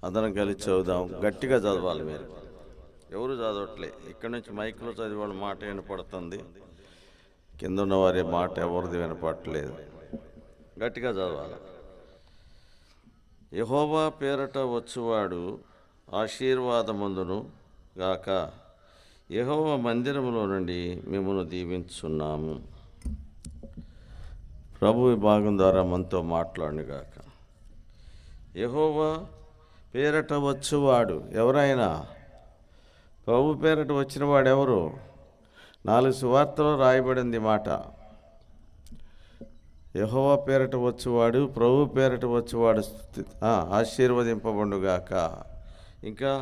అందరం కలిసి చదువుదాం. గట్టిగా చదవాలి. మీరు ఎవరు చదవట్లే. ఇక్కడి నుంచి మైక్లో చదివే వాళ్ళ మాట వినపడుతుంది, కింద ఉన్న వారి మాట ఎవరిది వినపడట్లేదు. గట్టిగా చదవాలి. యెహోవా పేరట వచ్చువాడు ఆశీర్వాదముందును గాక. యెహోవా మందిరములో నుండి మిమ్మల్ని దీవించున్నాము. ప్రభు ఈ భాగం ద్వారా మనతో మాట్లాడును గాక. యెహోవా పేరట వచ్చువాడు ఎవరైనా, ప్రభు పేరట వచ్చిన వాడు ఎవరు? 4 సువార్తలో రాయబడింది మాట. యెహోవా పేరట వచ్చువాడు, ప్రభు పేరట వచ్చువాడు ఆశీర్వదింపబడుగాక. ఇంకా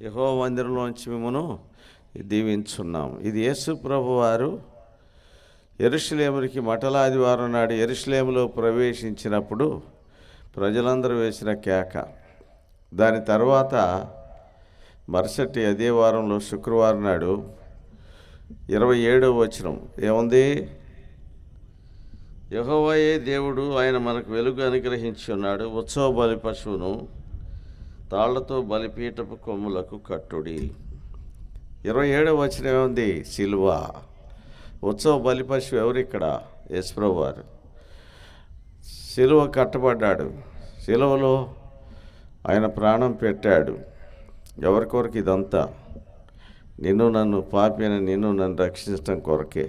యెహోవా మందిరంలోంచి మిమ్మను దీవించున్నాం. ఇది యేసు ప్రభు వారు యెరూషలేముకి మటల ఆదివారం నాడు యెరూషలేములో ప్రవేశించినప్పుడు ప్రజలందరూ వేసిన కేక. దాని తర్వాత మరుసటి అదే వారంలో శుక్రవారం నాడు 27వ వచనం ఏముంది? యెహోవాయే దేవుడు, ఆయన మనకు వెలుగు అనుగ్రహించి ఉన్నాడు. ఉత్సవ బలి పశువును తాళ్లతో బలిపీఠపు కొమ్ములకు కట్టుడి. 27వ వచనం ఏముంది? సిలువ. ఉత్సవ బలి పశువు ఎవరు ఇక్కడ? యేసు వారు సిలువ కట్టబడ్డాడు. సిలువలో ఆయన ప్రాణం పెట్టాడు. ఎవరి కొరకు? ఇదంతా నిన్ను నన్ను, పాపిని నిన్ను నన్ను రక్షించడం కొరకే.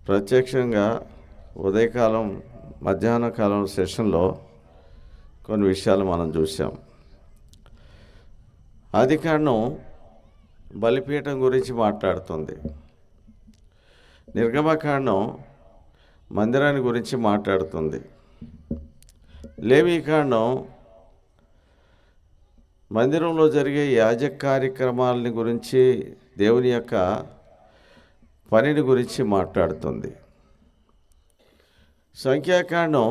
ప్రత్యక్షంగా ఉదయకాలం మధ్యాహ్న కాలం సెషన్లో కొన్ని విషయాలు మనం చూసాం. ఆదికాండం బలిపీఠం గురించి మాట్లాడుతుంది. నిర్గమకాండం మందిరాన్ని గురించి మాట్లాడుతుంది. లేవీకాండం మందిరంలో జరిగే యాజక కార్యక్రమాలని గురించి, దేవుని యొక్క పనిని గురించి మాట్లాడుతుంది. సంఖ్యాకాండం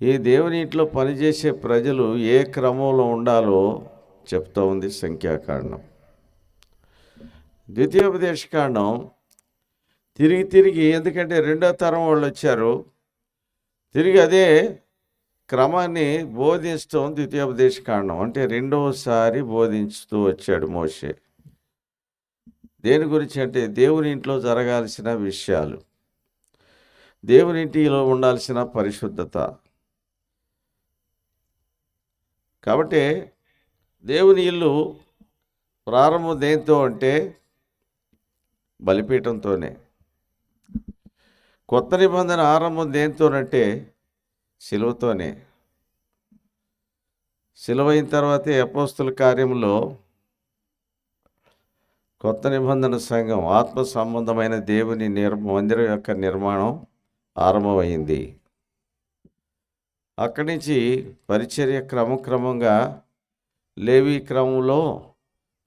ఈ దేవుని ఇంట్లో పనిచేసే ప్రజలు ఏ క్రమంలో ఉండాలో చెప్తూ ఉంది సంఖ్యాకాండం. ద్వితీయోపదేశకాండం తిరిగి ఎందుకంటే 2వ తరం వాళ్ళు వచ్చారు, తిరిగి అదే క్రమాన్ని బోధించడం ద్వితీయోపదేశకాండం. అంటే 2వసారి బోధించుతూ వచ్చాడు మోషే. దేని గురించి అంటే దేవుని ఇంట్లో జరగాల్సిన విషయాలు, దేవుని ఇంటిలో ఉండాల్సిన పరిశుద్ధత. కాబట్టి దేవుని ఇల్లు ప్రారంభం దేంతో అంటే బలిపీఠంతోనే. కొత్త నిబంధన ఆరంభం దేంతోనంటే సిలువతోనే. సిలువ అయిన తర్వాతే అపోస్తుల కార్యంలో కొత్త నిబంధన సంఘం, ఆత్మ సంబంధమైన దేవుని మందిరం యొక్క నిర్మాణం ఆరంభమైంది. అక్కడి నుంచి పరిచర్య క్రమక్రమంగా లేవి క్రమంలో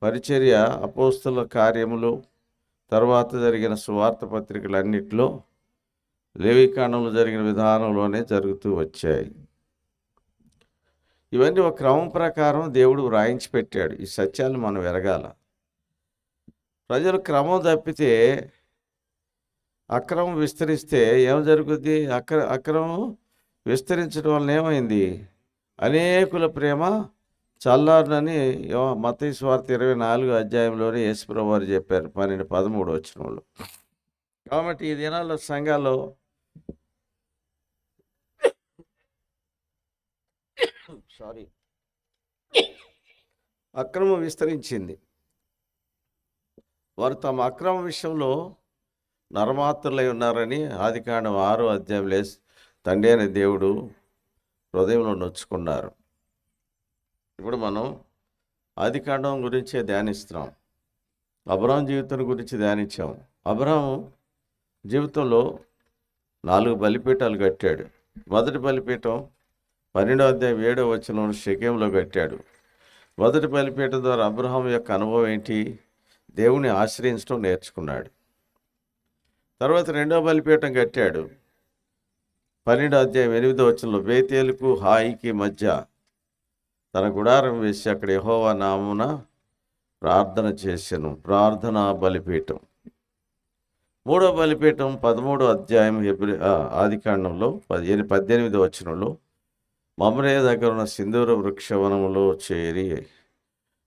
పరిచర్య, అపోస్తుల కార్యములు, తర్వాత జరిగిన సువార్త పత్రికలన్నిటిలో లేవికాండంలో జరిగిన విధానంలోనే జరుగుతూ వచ్చాయి. ఇవన్నీ ఒక క్రమం ప్రకారం దేవుడు వ్రాయించి పెట్టాడు. ఈ సత్యాలు మనం ఎరగాల. ప్రజలు క్రమం తప్పితే, అక్రమం విస్తరిస్తే ఏం జరుగుద్ది? అక్రమం విస్తరించడం వలన ఏమైంది? అనేకుల ప్రేమ చల్లారునని మత్తయి సువార్త 24వ అధ్యాయంలోనే యేసుప్రభువు వారు చెప్పారు, 12-13 వచనంలో. కాబట్టి ఈ దినాల్లో సంఘాల్లో అక్రమం విస్తరించింది. వారు తమ అక్రమ విషయంలో నరమాత్రులై ఉన్నారని ఆదికాండం 6వ అధ్యాయంలో తండ్రి అయిన దేవుడు హృదయంలో నొచ్చుకున్నారు. ఇప్పుడు మనం ఆదికాండం గురించే ధ్యానిస్తున్నాం. అబ్రహాం జీవితం గురించి ధ్యానించాం. అబ్రహాం జీవితంలో 4 బలిపీఠాలు కట్టాడు. మొదటి బలిపీఠం 12వ అధ్యాయం 7వ వచనంలో షెకెంలో కట్టాడు. మొదటి బలిపీఠం ద్వారా అబ్రహాం యొక్క అనుభవం ఏంటి? దేవుని ఆశ్రయించడం నేర్చుకున్నాడు. తర్వాత 2వ బలిపీఠం కట్టాడు. 12వ అధ్యాయం 8వ వచనంలో బేతేలుకు హాయికి మధ్య తన గుడారం వేసి అక్కడ యెహోవా నామమున ప్రార్థన చేశాను. ప్రార్థనా బలిపీఠం. 3వ బలిపీఠం 13వ అధ్యాయం ఆదికాండంలో 18వ వచనంలో మమ్రే దగ్గర ఉన్న సింధూర వృక్షవనములో చేరి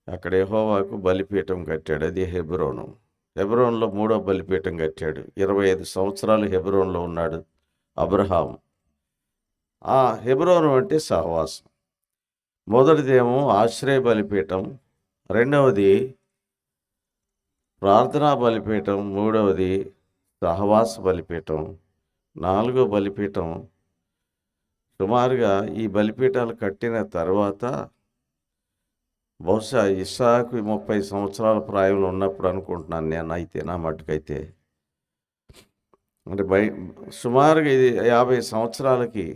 అక్కడ యెహోవాకు బలిపీఠం కట్టాడు. అది హెబ్రోను. హెబ్రోన్లో 3వ బలిపీఠం కట్టాడు. 25 సంవత్సరాలు హెబ్రోన్లో ఉన్నాడు అబ్రహాం. ఆ హెబ్రోను అంటే సహవాసం. మొదటిదేమో ఆశ్రయ బలిపీఠం, రెండవది ప్రార్థనా బలిపీఠం, మూడవది సహవాస బలిపీఠం, 4వ బలిపీఠం. సుమారుగా ఈ బలిపీఠాలు కట్టిన తర్వాత బహుశా ఇస్సాకు 30 సంవత్సరాల ప్రాయంలో ఉన్నప్పుడు అనుకుంటున్నాను నేను, అయితే నా మట్టుకైతే. అంటే సుమారుగా ఇది 50 సంవత్సరాలకి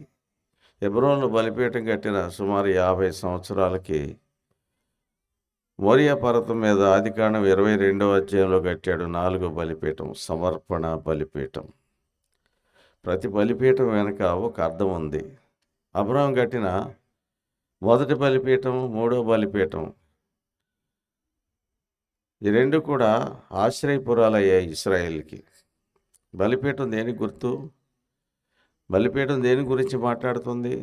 హెబ్రోన్లో బలిపీఠం కట్టిన సుమారు 50 సంవత్సరాలకి మోరియా పర్వతం మీద ఆదికాండం 22వ అధ్యాయంలో కట్టాడు 4వ బలిపీఠం, సమర్పణ బలిపీఠం. ప్రతి బలిపీఠం వెనక ఒక అర్థం ఉంది. అబ్రహాం కట్టిన మొదటి బలిపీఠం, 3వ బలిపీఠం, ఈ రెండు కూడా ఆశ్రయపురాలయ్యాయి ఇశ్రాయేల్కి. బలిపీఠం దేనికి గుర్తు? బలిపీఠం దేని గురించి మాట్లాడుతుంది?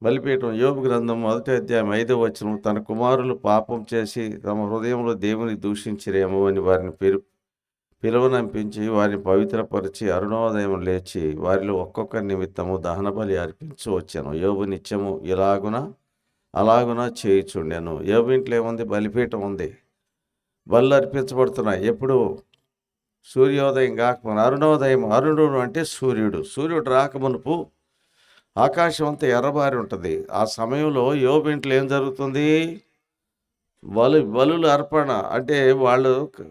బలిపీఠం యోబు గ్రంథం 1వ అధ్యాయం 5వ వచనం, తన కుమారులు పాపం చేసి తమ హృదయంలో దేవుని దూషించిరేమో అని వారిని పిలువనంపించి వారిని పవిత్రపరిచి అరుణోదయం లేచి వారిలో ఒక్కొక్క నిమిత్తము దహన బలి అర్పించు వచ్చాను. యోబు నిత్యము అలాగున చేయుచుండెను. యోబు ఇంట్లో ఏముంది? బలిపీఠం ఉంది. బళ్ళు అర్పించబడుతున్నాయి. ఎప్పుడు? సూర్యోదయం కాకముందు. అరుణుడు అంటే సూర్యుడు రాకమునుపు ఆకాశం అంతా ఎర్రబారి ఉంటుంది. ఆ సమయంలో యోబు ఇంట్లో ఏం జరుగుతుంది? బలులు అర్పణ అంటే వాళ్ళు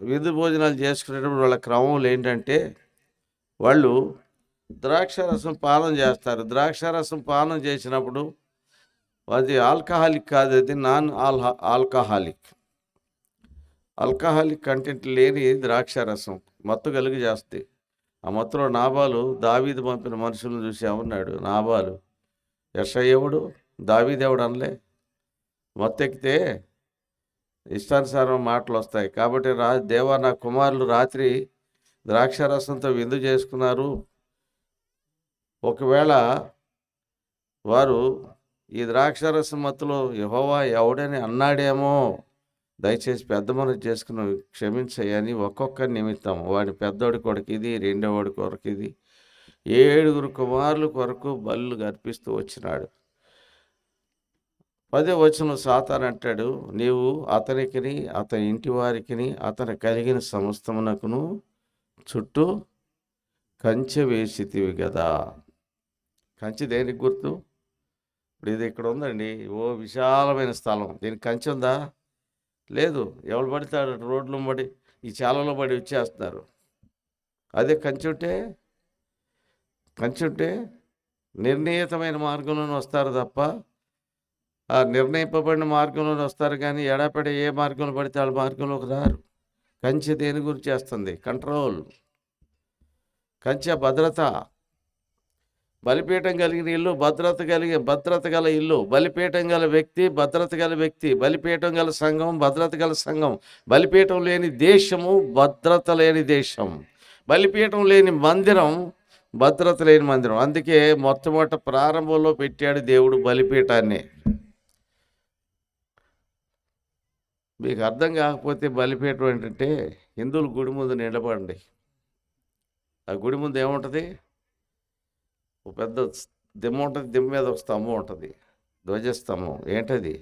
విందు భోజనాలు చేసుకునేటప్పుడు వాళ్ళ క్రమంలో ఏంటంటే వాళ్ళు ద్రాక్షారసం పానం చేస్తారు. ద్రాక్షారసం పానం చేసినప్పుడు అది ఆల్కహాలిక్ కాదు, అది నాన్ ఆల్కహాలిక్ కంటెంట్ లేని ద్రాక్షారసం మత్తు కలిగి చేస్తాయి. ఆ మత్తులో నాబాలు దావీదు పంపిన మనుషులను చూసి ఏమన్నాడు? నాబాలు యెషయ్యెవడు, దావీదెవడు అనలే. మత్తెక్కితే ఇష్టానుసారం మాటలు వస్తాయి. కాబట్టి దేవా, నా కుమారులు రాత్రి ద్రాక్షారసంతో విందు చేసుకున్నారు, ఒకవేళ వారు ఈ ద్రాక్షారసం మత్తులో యెహోవా ఎవడని అన్నాడేమో, దయచేసి పెద్ద మనసు చేసుకుని క్షమించయ్యని ఒక్కొక్క నిమిత్తం వాడి పెద్దోడి కొరకు ఇది, రెండోవాడి కొరకు ఇది, 7 కుమారుల కొరకు బలులు అర్పిస్తూ వచ్చినాడు. 10వ వచనం సాతాను అంటాడు, నీవు అతనికిని అతని ఇంటి వారికిని అతని కలిగిన సమస్తమునకును చుట్టూ కంచె వేసితివి కదా. కంచె దేనికి గుర్తు? ఇప్పుడు ఇది ఇక్కడ ఉందండి, విశాలమైన స్థలం, దీనికి కంచె ఉందా? లేదు. ఎవరు పడతాడు? రోడ్లు పడి ఈ చాలలో పడి వచ్చేస్తున్నారు. అదే కంచె ఉంటే నిర్ణీతమైన మార్గంలోనే వస్తారు తప్ప, ఆ నిర్ణయింపబడిన మార్గంలోనే వస్తారు కానీ ఎడాపెడ ఏ మార్గంలో పడితే వాళ్ళ మార్గంలోకి రారు. కంచె దేని గురించి చేస్తుంది? కంట్రోల్. కంచె భద్రత. బలిపీఠం కలిగిన ఇల్లు భద్రత గల ఇల్లు. బలిపీఠం గల వ్యక్తి భద్రత గల వ్యక్తి. బలిపీఠం గల సంఘం భద్రత గల సంఘం. బలిపీఠం లేని దేశము భద్రత లేని దేశం. బలిపీఠం లేని మందిరం భద్రత లేని మందిరం. అందుకే మొట్టమొదట ప్రారంభంలో పెట్టాడు దేవుడు బలిపీఠాన్ని. మీకు అర్థం కాకపోతే బలిపీఠం ఏంటంటే, హిందువులు గుడి ముందు నిలబడండి. ఆ గుడి ముందు ఏముంటుంది? ఒక పెద్ద దిమ్మ ఉంటుంది, దిమ్మ మీద ఒక స్తంభం ఉంటుంది, ధ్వజస్తంభం. ఏంటది?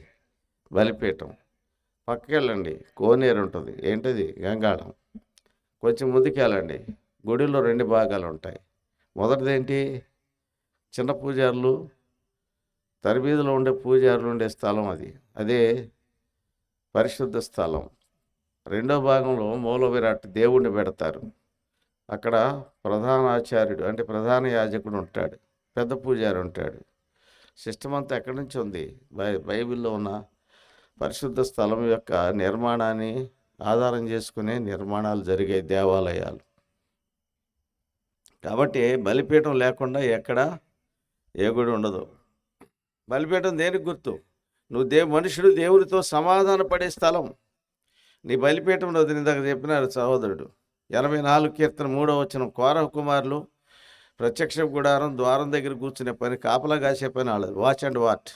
బలిపీఠం. పక్కకి వెళ్ళండి, కోనేరు ఉంటుంది. ఏంటది? గంగాళం. కొంచెం ముందుకెళ్ళండి, గుడిలో 2 భాగాలు ఉంటాయి. మొదటిది ఏంటి? చిన్న పూజారులు, తరబీదులో ఉండే పూజారులు ఉండే స్థలం అది. అదే పరిశుద్ధ స్థలం. 2వ భాగంలో మూల విరాట్ దేవుణ్ణి పెడతారు. అక్కడ ప్రధాన ఆచార్యుడు అంటే ప్రధాన యాజకుడు ఉంటాడు, పెద్ద పూజారి ఉంటాడు. సిస్టమ్ అంతా ఎక్కడి నుంచి ఉంది? బైబిల్లో ఉన్న పరిశుద్ధ స్థలం యొక్క నిర్మాణాన్ని ఆధారం చేసుకునే నిర్మాణాలు జరిగే దేవాలయాలు. కాబట్టి బలిపీఠం లేకుండా ఎక్కడ ఏ గుడి ఉండదు. బలిపీఠం దేనికి గుర్తు? నువ్వు మనుషుడు దేవునితో సమాధాన పడే స్థలం. నీ బలిపీఠం ఇందాక చెప్పినారు సహోదరుడు. 84 కీర్తన 3వ వచనం, కోరహు కుమారులు ప్రత్యక్ష గుడారం ద్వారం దగ్గర కూర్చునే పని, కాపలా కాసే పని వాళ్ళది. Watch and what.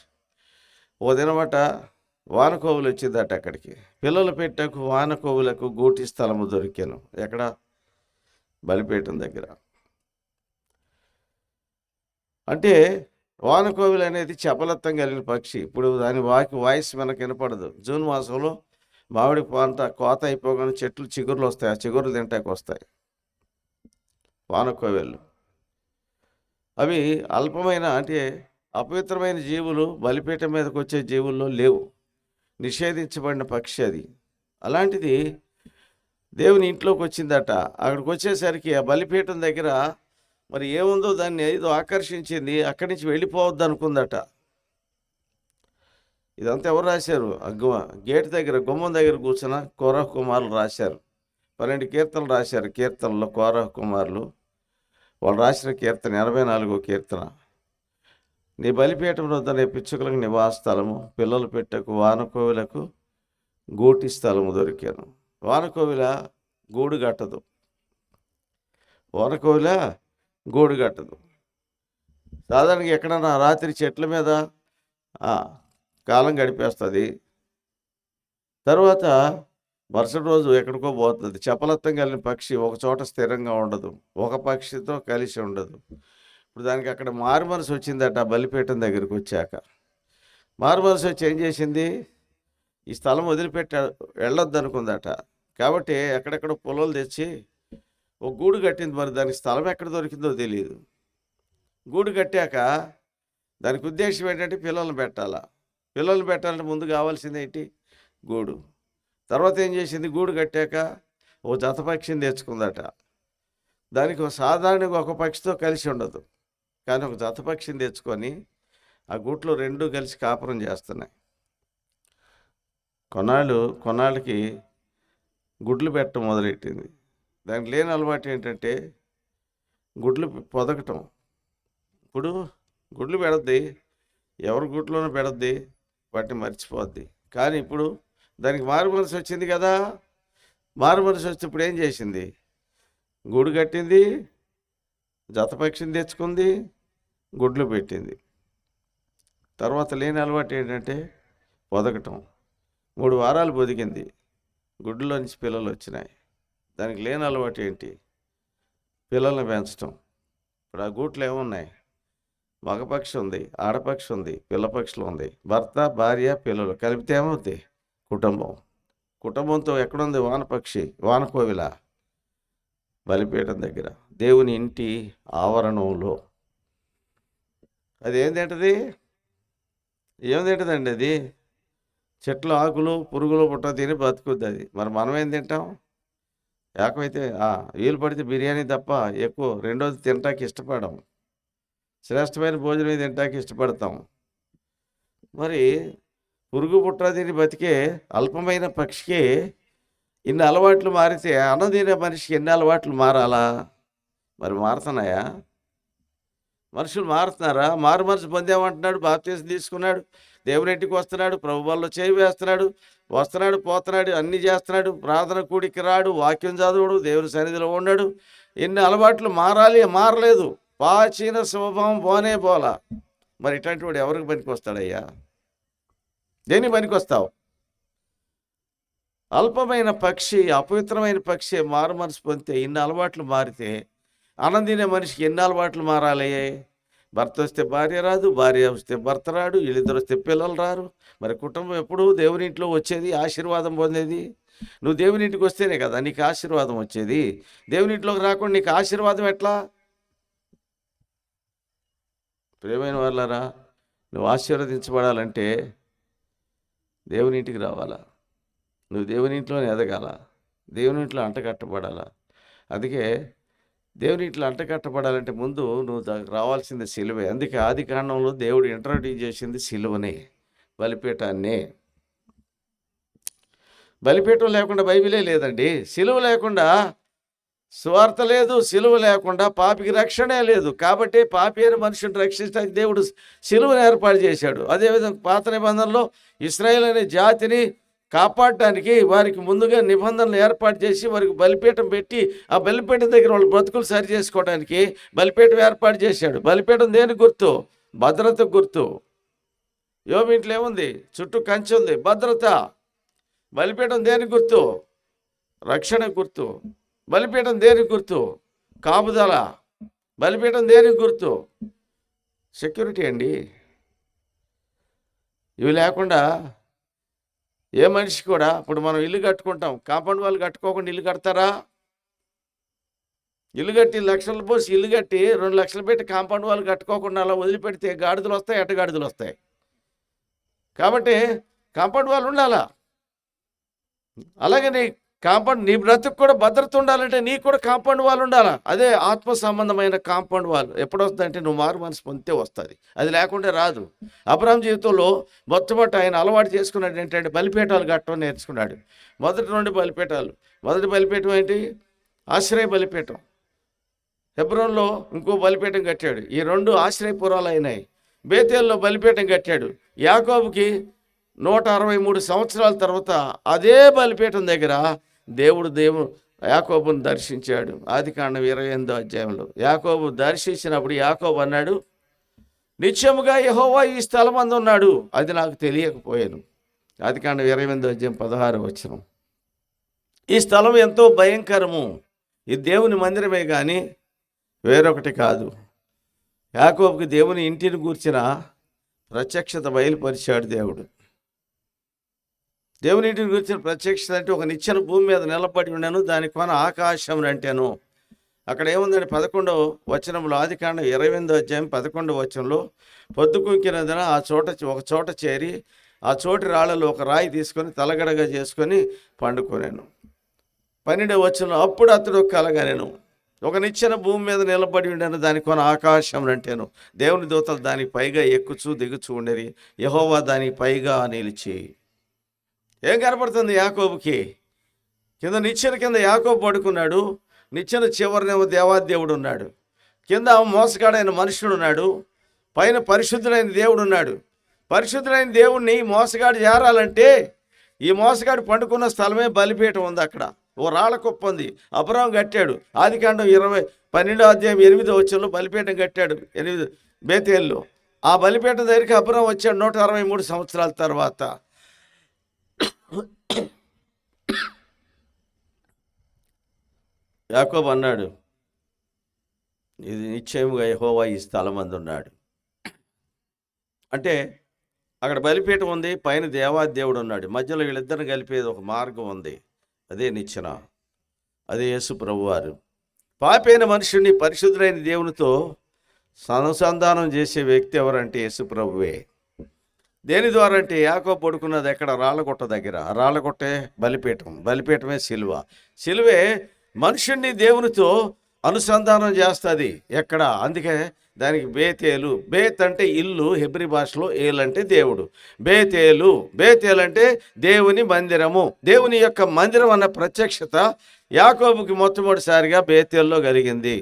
ఓ దినమట వానకోవులు వచ్చిందట అక్కడికి. పిల్లలు పెట్టకు వానకోవులకు గూటి స్థలము దొరికాను. ఎక్కడ? బలిపీఠం దగ్గర. అంటే వానకోవిలు అనేది చపలత్వం కలిగిన పక్షి. ఇప్పుడు దాని వాయిస్ మనకు వినపడదు. జూన్ మాసంలో మామిడి పంట కోత అయిపోగానే చెట్లు చిగుర్లు వస్తాయి. ఆ చిగుర్లు తింటాకి వస్తాయి వానకోవిళ్ళు. అవి అల్పమైన, అంటే అపవిత్రమైన జీవులు బలిపీఠం మీదకి వచ్చే జీవుల్లో లేవు. నిషేధించబడిన పక్షి అది. అలాంటిది దేవుని ఇంట్లోకి వచ్చిందట. అక్కడికి వచ్చేసరికి ఆ బలిపీఠం దగ్గర మరి ఏముందో దాన్ని ఏదో ఆకర్షించింది. అక్కడి నుంచి వెళ్ళిపోవద్దు అనుకుందట. ఇదంతా ఎవరు రాశారు? గేట్ దగ్గర, గుమ్మం దగ్గర కూర్చున్న కోరహ కుమారులు రాశారు. 12 కీర్తనలు రాశారు. కీర్తనలో కోరహ కుమారులు వాళ్ళు రాసిన కీర్తన 84వ కీర్తన. నీ బలిపీఠం వద్ద పిచ్చుకలకు నివాస స్థలము, పిల్లలు పెట్టకు వానకోవిలకు గూటి స్థలము దొరికాను. వానకోవిల గూడు కట్టదు. వానకోవిల గూడు కట్టదు. సాధారణంగా ఎక్కడన్నా రాత్రి చెట్ల మీద కాలం గడిపేస్తుంది. తర్వాత మరుసటి రోజు ఎక్కడికో పోతుంది. చపలత్వం కలిగిన పక్షి ఒక చోట స్థిరంగా ఉండదు. ఒక పక్షితో కలిసి ఉండదు. ఇప్పుడు దానికి అక్కడ మారు మనసు వచ్చిందట. బలిపీఠం దగ్గరికి వచ్చాక మారు మనసు వచ్చి ఏం చేసింది? ఈ స్థలం వదిలిపెట్టి వెళ్ళొద్దు అనుకుందట. కాబట్టి ఎక్కడెక్కడ పొలాలు తెచ్చి ఒక గూడు కట్టింది. మరి దానికి స్థలం ఎక్కడ దొరికిందో తెలియదు. గూడు కట్టాక దానికి ఉద్దేశం ఏంటంటే పిల్లల్ని పెట్టాలా. పిల్లల్ని పెట్టాలంటే ముందు కావాల్సింది ఏంటి? గూడు. తర్వాత ఏం చేసింది? గూడు కట్టాక ఓ జత పక్షిని తెచ్చుకుందట. దానికి సాధారణంగా ఒక పక్షితో కలిసి ఉండదు, కానీ ఒక జత పక్షిని తెచ్చుకొని ఆ గూట్లో 2 కలిసి కాపురం చేస్తున్నాయి. కొన్నాళ్ళకి గుడ్లు పెట్టడం మొదలెట్టింది. దానికి లేని అలవాటు ఏంటంటే గుడ్లు పొదగటం. ఇప్పుడు గుడ్లు పెడద్ది, ఎవరి గుడ్లోనూ పెడద్ది, వాటిని మర్చిపోద్ది. కానీ ఇప్పుడు దానికి మారు మనసు వచ్చింది కదా. మారు మనసు వచ్చి ఇప్పుడు ఏం చేసింది? గూడు కట్టింది, జతపక్షిని తెచ్చుకుంది, గుడ్లు పెట్టింది. తర్వాత లేని అలవాటు ఏంటంటే పొదగటం. 3 వారాలు పొదిగింది, గుడ్లో నుంచి పిల్లలు వచ్చినాయి. దానికి లేని అలవాటు ఏంటి? పిల్లల్ని పెంచడం. ఇప్పుడు ఆ గూట్లో ఏమున్నాయి? మగపక్షి ఉంది, ఆడపక్షి ఉంది, పిల్లపక్షులు ఉంది, భర్త, భార్య, పిల్లలు కలిపితే ఏమవుతుంది? కుటుంబం. కుటుంబంతో ఎక్కడుంది వానపక్షి? వానకోవిల బలిపీఠం దగ్గర, దేవుని ఇంటి ఆవరణంలో. అది ఏం తింటది? ఏం తింటదండి అది? చెట్లు ఆకులు పురుగులు పుట్ట తిని బతుకుద్ది అది. మరి మనం ఏం తింటాం? ఏకమైతే వీలు పడితే బిర్యానీ తప్ప ఎక్కువ రెండోది తినటానికి ఇష్టపడం. శ్రేష్టమైన భోజనం తినటానికి ఇష్టపడతాం. మరి పురుగు పుట్ట తిని బతికే అల్పమైన పక్షికి ఇన్ని అలవాట్లు మారితే అన్నదినే మనిషికి ఎన్ని అలవాట్లు మారాలా? మరి మారుతున్నాయా? మనుషులు మారుతున్నారా? మారు మనసు పొందామంటున్నాడు, బాప్తీసం తీసుకున్నాడు, దేవుని ఇంటికి వస్తున్నాడు, ప్రభు వల్ల చేయి వేస్తున్నాడు, వస్తున్నాడు, పోతున్నాడు, అన్నీ చేస్తున్నాడు, ప్రార్థన కూడికి రాడు, వాక్యం చదువుడు, దేవుని సన్నిధిలో ఉన్నాడు. ఎన్ని అలవాట్లు మారాలి, మారలేదు. పాచిన స్వభావం పోలా. మరి ఇట్లాంటి వాడు ఎవరికి పనికి వస్తాడయ్యా? దేనికి పనికి వస్తావు? అల్పమైన పక్షి, అపవిత్రమైన పక్షి మారు మనసు పొందితే ఇన్ని అలవాట్లు మారితే ఆనందినే మనిషికి ఎన్ని అలవాట్లు మారాలి? భర్త వస్తే భార్య రాదు, భార్య వస్తే భర్త రాడు, వీళ్ళిద్దరు వస్తే పిల్లలు రారు. మరి కుటుంబం ఎప్పుడు దేవుని ఇంట్లో వచ్చేది, ఆశీర్వాదం పొందేది? నువ్వు దేవుని ఇంటికి వస్తేనే కదా నీకు ఆశీర్వాదం వచ్చేది. దేవుని ఇంట్లోకి రాకుండా నీకు ఆశీర్వాదం ఎట్లా? ప్రియమైన వాళ్ళారా, నువ్వు ఆశీర్వదించబడాలంటే దేవుని ఇంటికి రావాలా? నువ్వు దేవుని ఇంట్లోనే ఎదగాల, దేవుని ఇంట్లో అంటకట్టబడాలా. అందుకే దేవుని ఇంట్లో అంటకట్టబడాలంటే ముందు నువ్వు రావాల్సింది సిలువే. అందుకే ఆది కాండంలో దేవుడు ఇంట్రడ్యూస్ చేసింది సిలువనే, బలిపీఠాన్నే. బలిపీఠం లేకుండా బైబిలే లేదండి. సిలువ లేకుండా సువార్త లేదు, సిలువ లేకుండా పాపికి రక్షణే లేదు. కాబట్టి పాపి అయిన మనుషుని రక్షించడానికి దేవుడు సిలువను ఏర్పాటు చేశాడు. అదేవిధంగా పాత నిబంధనలో ఇశ్రాయేల్ అనే జాతిని కాపాడటానికి వారికి ముందుగా నిబంధనలు ఏర్పాటు చేసి వారికి బలిపీఠం పెట్టి ఆ బలిపీఠం దగ్గర వాళ్ళ బ్రతుకులు సరి చేసుకోవడానికి బలిపీఠం ఏర్పాటు చేశాడు. బలిపీఠం దేనికి గుర్తు? భద్రతకు గుర్తు. యోబు ఇంట్లో ఏముంది? చుట్టూ కంచె ఉంది, భద్రత. బలిపీఠం దేనికి గుర్తు? రక్షణ గుర్తు. బలిపీఠం దేనికి గుర్తు? కాపుదల. బలిపీఠం దేనికి గుర్తు? సెక్యూరిటీ అండి. ఇవి లేకుండా ఏ మనిషి కూడా, ఇప్పుడు మనం ఇల్లు కట్టుకుంటాం, కాంపౌండ్ వాళ్ళు కట్టుకోకుండా ఇల్లు కడతారా? ఇల్లు కట్టి లక్షలు పోసి ఇల్లు కట్టి 2 లక్షలు పెట్టి కాంపౌండ్ వాళ్ళు కట్టుకోకుండా అలా వదిలిపెడితే గాడిదలు వస్తాయి, ఎట్టగాడిదలు వస్తాయి. కాబట్టి కాంపౌండ్ వాళ్ళు ఉండాలా. అలాగే నీ బ్రతుకు కూడా భద్రత ఉండాలంటే నీకు కూడా కాంపౌండ్ వాళ్ళు ఉండాలా. అదే ఆత్మ సంబంధమైన కాంపౌండ్ వాళ్ళు. ఎప్పుడు వస్తుందంటే నువ్వు మారు మనసు పొందితే వస్తుంది, అది లేకుంటే రాదు. అబ్రహాం జీవితంలో మొట్టమొదటి ఆయన అలవాటు చేసుకున్నాడు ఏంటంటే బలిపీఠాలు కట్టడం నేర్చుకున్నాడు. మొదటి 2 బలిపీఠాలు. మొదటి బలిపీఠం ఏంటి? ఆశ్రయ బలిపీఠం. హెబ్రోన్లో ఇంకో బలిపీఠం కట్టాడు. ఈ 2 ఆశ్రయపురాలు అయినాయి. బేతేల్లో బలిపీఠం కట్టాడు. యాకోబుకి 163 సంవత్సరాల తర్వాత అదే బలిపీఠం దగ్గర దేవుడు యాకోబును దర్శించాడు. ఆదికాండం 28వ అధ్యాయంలో యాకోబు దర్శించినప్పుడు యాకోబు అన్నాడు, నిత్యముగా యెహోవా ఈ స్థలం అందు ఉన్నాడు, అది నాకు తెలియకపోయాను. ఆదికాండం 28వ అధ్యాయం 16వ వచనం. ఈ స్థలం ఎంతో భయంకరము, ఇది దేవుని మందిరమే కానీ వేరొకటి కాదు. యాకోబుకి దేవుని ఇంటిని గూర్చిన ప్రత్యక్షత బయలుపరిచాడు దేవుడు. దేవుని ఇంటిని గురించిన ప్రత్యక్షత అంటే ఒక నిచ్చెన భూమి మీద నిలబడి ఉన్నాను, దాని కొన ఆకాశం అంటేను. అక్కడ ఏముందండి? 11వ వచనంలో, ఆదికాండం 28వ అధ్యాయం 11వ వచనంలో, పొద్దుకుంకినందున ఒక చోట చేరి ఆ చోటి రాళ్ళలో ఒక రాయి తీసుకొని తలగడగా చేసుకొని పండుకొనాను. 12వ వచనంలో, అప్పుడు అతడు కలగనెను, ఒక నిచ్చెన భూమి మీద నిలబడి ఉండను, దాని కొన ఆకాశం అంటేను. దేవుని దూతలు దానికి పైగా ఎక్కుచూ దిగుచూ ఉండేది, యెహోవా దానికి పైగా నిలిచి. ఏం కనపడుతుంది యాకోబుకి? నిచ్చెన కింద యాకోబు పడుకున్నాడు. నిచ్చెన చివరినేమో దేవాదేవుడు ఉన్నాడు, కింద మోసగాడైన మనుషుడు ఉన్నాడు, పైన పరిశుద్ధుడైన దేవుడు ఉన్నాడు. పరిశుద్ధుడైన దేవుడిని మోసగాడు చేరాలంటే ఈ మోసగాడు పండుకున్న స్థలమే బలిపీఠం ఉంది. అక్కడ ఓ రాళ్ళ కుప్ప ఉంది. అబ్రహాం కట్టాడు. ఆదికాండం 12వ అధ్యాయం 8వ వచనంలో బలిపీఠం కట్టాడు బేతేల్లో. ఆ బలిపీఠం దగ్గరికి అబ్రహాం వచ్చాడు 163 సంవత్సరాల తర్వాత. యాకోబు అన్నాడు, ఇది నిశ్చయముగా యెహోవా ఈ స్థలం అందు ఉన్నాడు. అంటే అక్కడ బలిపీఠం ఉంది, పైన దేవాదేవుడు ఉన్నాడు, మధ్యలో వీళ్ళిద్దరిని కలిపేది ఒక మార్గం ఉంది, అదే నిచ్చెన, అదే యేసు ప్రభువారు. పాపైన మనుషుడిని పరిశుద్ధులైన దేవునితో అనుసంధానం చేసే వ్యక్తి ఎవరంటే యేసు ప్రభువే. దేని ద్వారా అంటే యాకోబు పడుకున్నది ఎక్కడ? రాళ్ళగుట్ట దగ్గర. రాళ్ళగుట్టే బలిపీఠం, బలిపీఠమే సిలువ. సిలువే మనుషుణ్ణి దేవునితో అనుసంధానం చేస్తుంది. ఎక్కడ? అందుకే దానికి బేతేలు. బేత్ అంటే ఇల్లు, హెబ్రీ భాషలో ఏల్ అంటే దేవుడు. బేతేలు అంటే దేవుని మందిరము. దేవుని యొక్క మందిరం అన్న ప్రత్యక్షత యాకోబుకి మొట్టమొదటిసారిగా బేతేల్లో కలిగింది.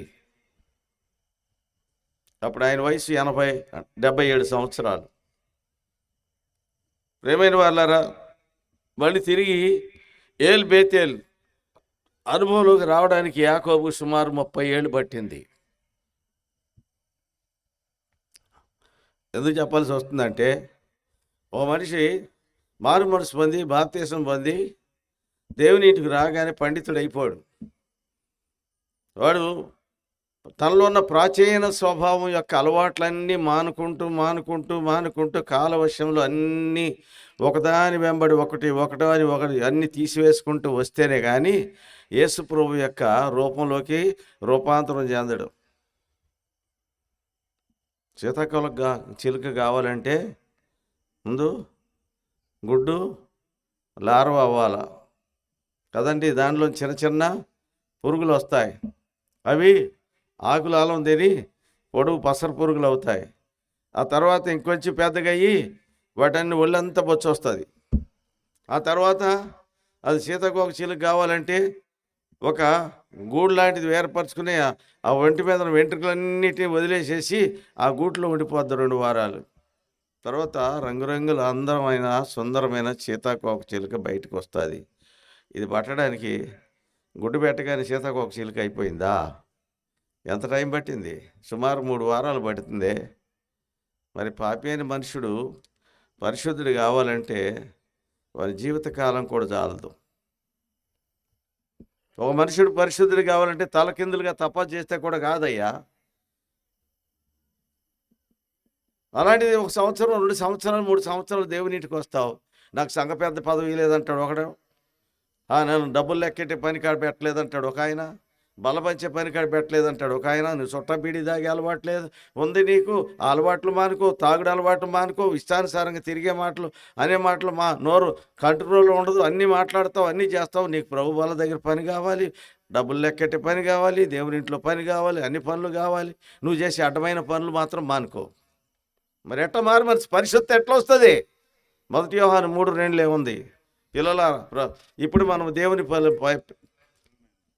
అప్పుడు ఆయన వయసు 77 సంవత్సరాలు. ప్రేమైన వాళ్ళారా, మళ్ళీ తిరిగి బేతేల్ అనుభవంలోకి రావడానికి యాకోబు సుమారు 30 ఏళ్ళు పట్టింది. ఎందుకు చెప్పాల్సి వస్తుందంటే, ఓ మనిషి మారు మనసు పొంది బాప్తీసం పొంది దేవుని ఇంటికి రాగానే పండితుడు అయిపోడు. వాడు తనలో ఉన్న ప్రాచీన స్వభావం యొక్క అలవాట్లన్నీ మానుకుంటూ కాలవశంలో అన్నీ ఒకదాని వెంబడి ఒకటి అన్నీ తీసివేసుకుంటూ వస్తేనే కానీ యేసు ప్రభు యొక్క రూపంలోకి రూపాంతరం చెందడు. సీతాకోక చిలుక కావాలంటే ముందు గుడ్డు లార్వ అవ్వాలా కదండి. దానిలో చిన్న పురుగులు వస్తాయి. అవి ఆకులు అలం తిని పొడుగు పసర పురుగులు అవుతాయి. ఆ తర్వాత ఇంకొంచెం పెద్దగా అయ్యి వాటన్ని ఒళ్ళంతా బొచ్చు వస్తుంది. ఆ తర్వాత అది సీతాకోక చిలుక కావాలంటే ఒక గూడు లాంటిది ఏర్పరచుకుని ఆ ఒంటి మీద వెంట్రుకలన్నిటిని వదిలేసేసి ఆ గూట్లో ఉండిపోద్ది 2 వారాలు. తర్వాత రంగురంగుల అందమైన సుందరమైన సీతాకోక చిలుక బయటకు వస్తుంది. ఇది పట్టడానికి గుడ్డు పెట్టగానే సీతాకోక చిలుక అయిపోయిందా? ఎంత టైం పట్టింది? సుమారు 3 వారాలు పడుతుంది. మరి పాపి అయిన మనుషుడు పరిశుద్ధుడు కావాలంటే వారి జీవితకాలం కూడా చాలదు. ఒక మనుషుడు పరిశుద్ధుడు కావాలంటే తలకిందులుగా తపస్సు చేస్తే కూడా కాదయ్యా. అలాంటిది 1 సంవత్సరం, 2 సంవత్సరాలు, 3 సంవత్సరాలు దేవునింటికి వస్తావు. నాకు సంఘ పెద్ద పదవి లేదంటాడు ఒకడు. నేను డబ్బులు లెక్కెట్టే పని కాడ పెట్టలేదంటాడు ఒక ఆయన. బలపంచే పని కాడ పెట్టలేదంటాడు ఒక ఆయన. నువ్వు చుట్ట బీడి దాగే అలవాటు లేదు ఉంది నీకు. ఆ అలవాట్లు మానుకో, తాగుడు అలవాట్లు మానుకో, ఇష్టానుసారంగా తిరిగే మాటలు అనే మాటలు నోరు కంట్రోల్లో ఉండదు. అన్నీ మాట్లాడతావు, అన్నీ చేస్తావు. నీకు ప్రభు వాళ్ళ దగ్గర పని కావాలి, డబ్బులు లెక్కెట్టే పని కావాలి, దేవుని ఇంట్లో పని కావాలి, అన్ని పనులు కావాలి. నువ్వు చేసే అడ్డమైన పనులు మాత్రం మానుకో. మరి ఎట్లా మారు మనసు పరిశుద్ధత ఎట్లా వస్తుంది? 1 యోహాను 3:2 ఏముంది? పిల్లల ఇప్పుడు మనం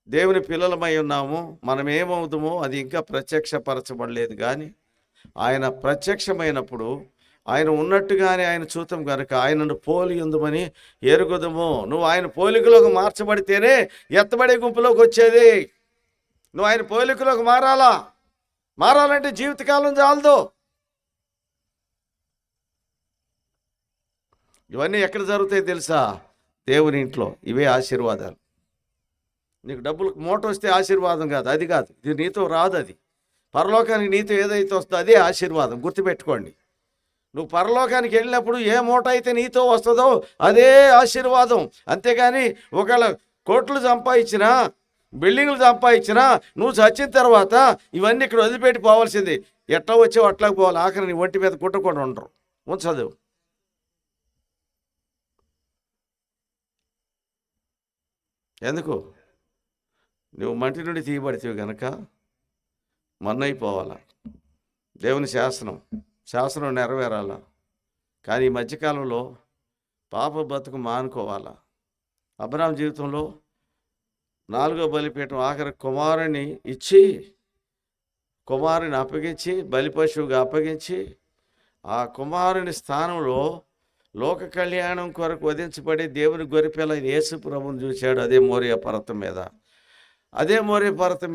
దేవుని పిల్లలమై ఉన్నాము. మనం ఏమవుతామో అది ఇంకా ప్రత్యక్షపరచబడలేదు. కానీ ఆయన ప్రత్యక్షమైనప్పుడు ఆయన ఉన్నట్టుగానే ఆయన చూతం కనుక ఆయనను పోలి ఉందమని ఎరుగుదము. నువ్వు ఆయన పోలికలోకి మార్చబడితేనే ఎత్తబడే గుంపులోకి వచ్చేది. నువ్వు ఆయన పోలికలోకి మారాలంటే జీవితకాలం చాలదు. ఇవన్నీ ఎక్కడ జరుగుతాయి తెలుసా? దేవుని ఇంట్లో. ఇవే ఆశీర్వాదాలు. నీకు డబ్బులు మూట వస్తే ఆశీర్వాదం కాదు, అది కాదు. ఇది నీతో రాదు. అది పరలోకానికి నీతో ఏదైతే వస్తుందో అదే ఆశీర్వాదం. గుర్తుపెట్టుకోండి. నువ్వు పరలోకానికి వెళ్ళినప్పుడు ఏ మూట అయితే నీతో వస్తుందో అదే ఆశీర్వాదం. అంతేగాని ఒకవేళ కోట్లు సంపాదించినా, బిల్డింగ్లు సంపాదించినా, నువ్వు చచ్చిన తర్వాత ఇవన్నీ ఇక్కడ వదిలిపెట్టి పోవాల్సింది. ఎట్లా వచ్చావు అట్లాకి పోవాలి. ఆఖరి నీ ఒంటి మీద కుట్టకుండా ఉండరు. ఉంచదు. ఎందుకు? నువ్వు మంటి నుండి తీయబడితే కనుక మన్నైపోవాలా. దేవుని శాసనం నెరవేరాలా. కానీ ఈ మధ్యకాలంలో పాప బతుకు మానుకోవాలా. అబ్రాహాము జీవితంలో 4వ బలిపీఠం ఆఖరి కుమారుని ఇచ్చి, కుమారుని అప్పగించి, బలిపశువుగా అప్పగించి, ఆ కుమారుని స్థానంలో లోక కళ్యాణం కొరకు వధించబడి దేవుని గొర్రెపిల్ల యేసు ప్రభువును చూశాడు. అదే మోరియా పర్వతం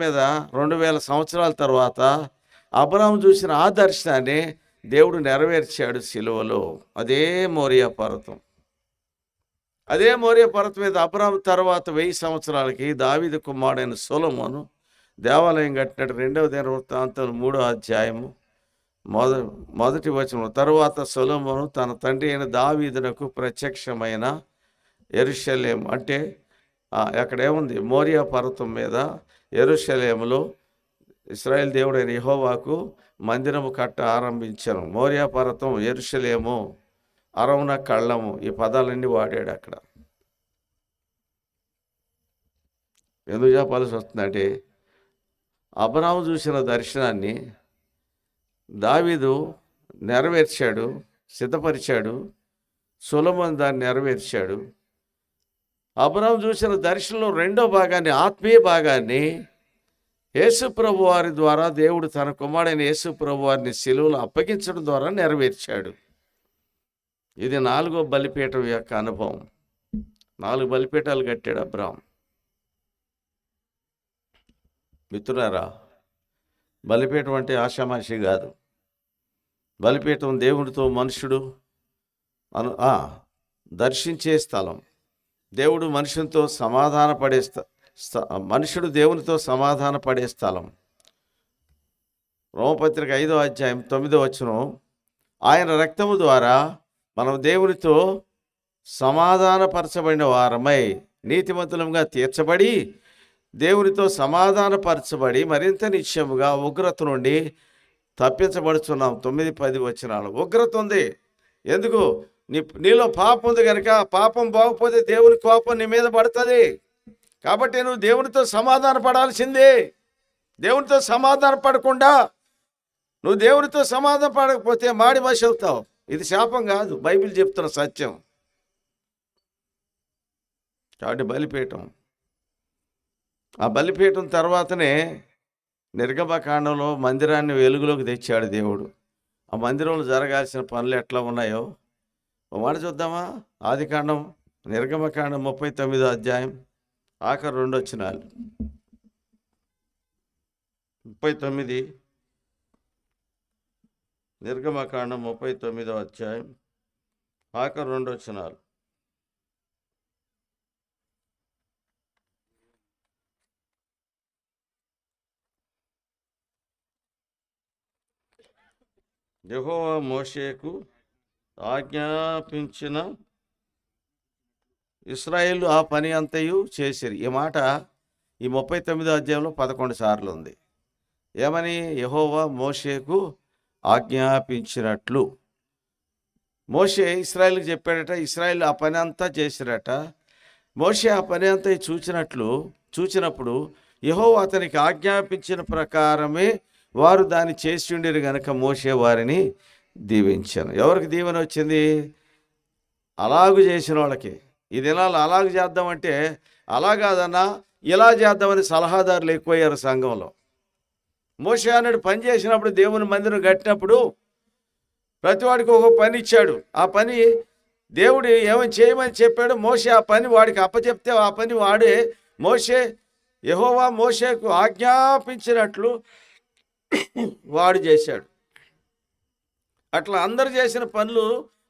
మీద. 2000 సంవత్సరాల తర్వాత అబ్రాహాము చూసిన ఆ దర్శనాన్ని దేవుడు నెరవేర్చాడు సిలువలో. అదే మోరియా పర్వతం. అదే మోరియా పర్వతం మీద అబ్రాహాము తర్వాత 1000 సంవత్సరాలకి దావీదు కుమారుడైన సొలొమోను దేవాలయం కట్టినట్టు 2వ దినవృత్తాంతం 3వ అధ్యాయము మొదటి వచనం. తరువాత సొలొమోను తన తండ్రి అయిన దావీదునకు ప్రత్యక్షమైన యెరూషలేము, అంటే అక్కడేముంది? మోరియా పర్వతం మీద యెరూషలేములో ఇశ్రాయేల్ దేవుడైన యెహోవాకు మందిరము కట్ట ఆరంభించాను. మోరియా పర్వతం, యెరూషలేము, అరవున కళ్ళము, ఈ పదాలన్నీ వాడాడు అక్కడ. ఎందుకు చెప్పాల్సి వస్తుందంటే అబ్రాహాము చూసిన దర్శనాన్ని దావీదు నెరవేర్చాడు, సిద్ధపరిచాడు. సొలొమోను దాన్ని నెరవేర్చాడు. అబ్రాహాము చూసిన దర్శనంలో 2వ భాగాన్ని, ఆత్మీయ భాగాన్ని యేసు ప్రభు వారి ద్వారా దేవుడు తన కుమారుడైన యేసు ప్రభు వారిని సిలువలో అప్పగించడం ద్వారా నెరవేర్చాడు. ఇది 4వ బలిపీఠం యొక్క అనుభవం. 4 బలిపీఠాలు కట్టాడు అబ్రాహాము. మిత్రులారా, బలిపీఠం అంటే ఆషామాషి కాదు. బలిపీఠం దేవుడితో మనుషుడు దర్శించే స్థలం. దేవుడు మనుషులతో మనుషుడు దేవునితో సమాధాన పడే స్థలం. రోమపత్రిక 5వ అధ్యాయం 9వ వచనం. ఆయన రక్తము ద్వారా మనం దేవునితో సమాధానపరచబడిన వారమై నీతిమంతులంగా తీర్చబడి దేవునితో సమాధానపరచబడి మరింత నిశ్చయముగా ఉగ్రత నుండి తప్పించబడుచున్నాం. 9-10 వచనాలు. ఉగ్రత ఉంది. ఎందుకు? నీలో పాపం ఉంది కనుక. పాపం బాగపోతే దేవుని కోపం నీ మీద పడుతుంది. కాబట్టి నువ్వు దేవునితో సమాధాన పడాల్సిందే. దేవునితో సమాధాన పడకుండా నువ్వు దేవునితో సమాధాన పడకపోతే మాడి మసి అవుతావు. ఇది శాపం కాదు, బైబిల్ చెప్తున్న సత్యం. కాబట్టి బలిపీఠం, ఆ బలిపీఠం తర్వాతనే నిర్గమకాండంలో మందిరాన్ని వెలుగులోకి తెచ్చాడు దేవుడు. ఆ మందిరంలో జరగాల్సిన పనులు ఎట్లా ఉన్నాయో ఒక మాట చూద్దామా? ఆదికాండం, నిర్గమకాండం 39వ అధ్యాయం ఆఖరు 2 వచనాలు. 39 నిర్గమకాండం 39వ అధ్యాయం ఆఖరు 2 వచనాలు. యెహోవా మోషేకు ఆజ్ఞాపించిన ఇశ్రాయేలు ఆ పని అంతయు చేసిరి. ఈ మాట ఈ 39వ అధ్యాయంలో 11 సార్లు ఉంది. ఏమని? యెహోవా మోషేకు ఆజ్ఞాపించినట్లు. మోషే ఇశ్రాయేలుకి చెప్పాడట, ఇశ్రాయేలు ఆ పని అంతా చేసిరట. మోషే ఆ పని అంతా చూచినప్పుడు యెహోవా అతనికి ఆజ్ఞాపించిన ప్రకారమే వారు దాన్ని చేసి ఉండిరు గనక మోషే వారిని దీవించాను. ఎవరికి దీవెన వచ్చింది? అలాగు చేసిన వాళ్ళకి. ఈ దినాలు అలాగు చేద్దామంటే అలా కాదన్నా ఇలా చేద్దామని సలహాదారులు ఎక్కువయ్యారు సంఘంలో. మోషే అన్నాడు, పని చేసినప్పుడు దేవుని మందిరం కట్టినప్పుడు ప్రతివాడికి ఒక పని ఇచ్చాడు. ఆ పని దేవుడు ఏమని చేయమని చెప్పాడు. మోషే ఆ పని వాడికి అప్పచెప్తే ఆ పని వాడే యెహోవా మోషేకు ఆజ్ఞాపించినట్లు వాడు చేశాడు. అట్లా అందరు చేసిన పనులు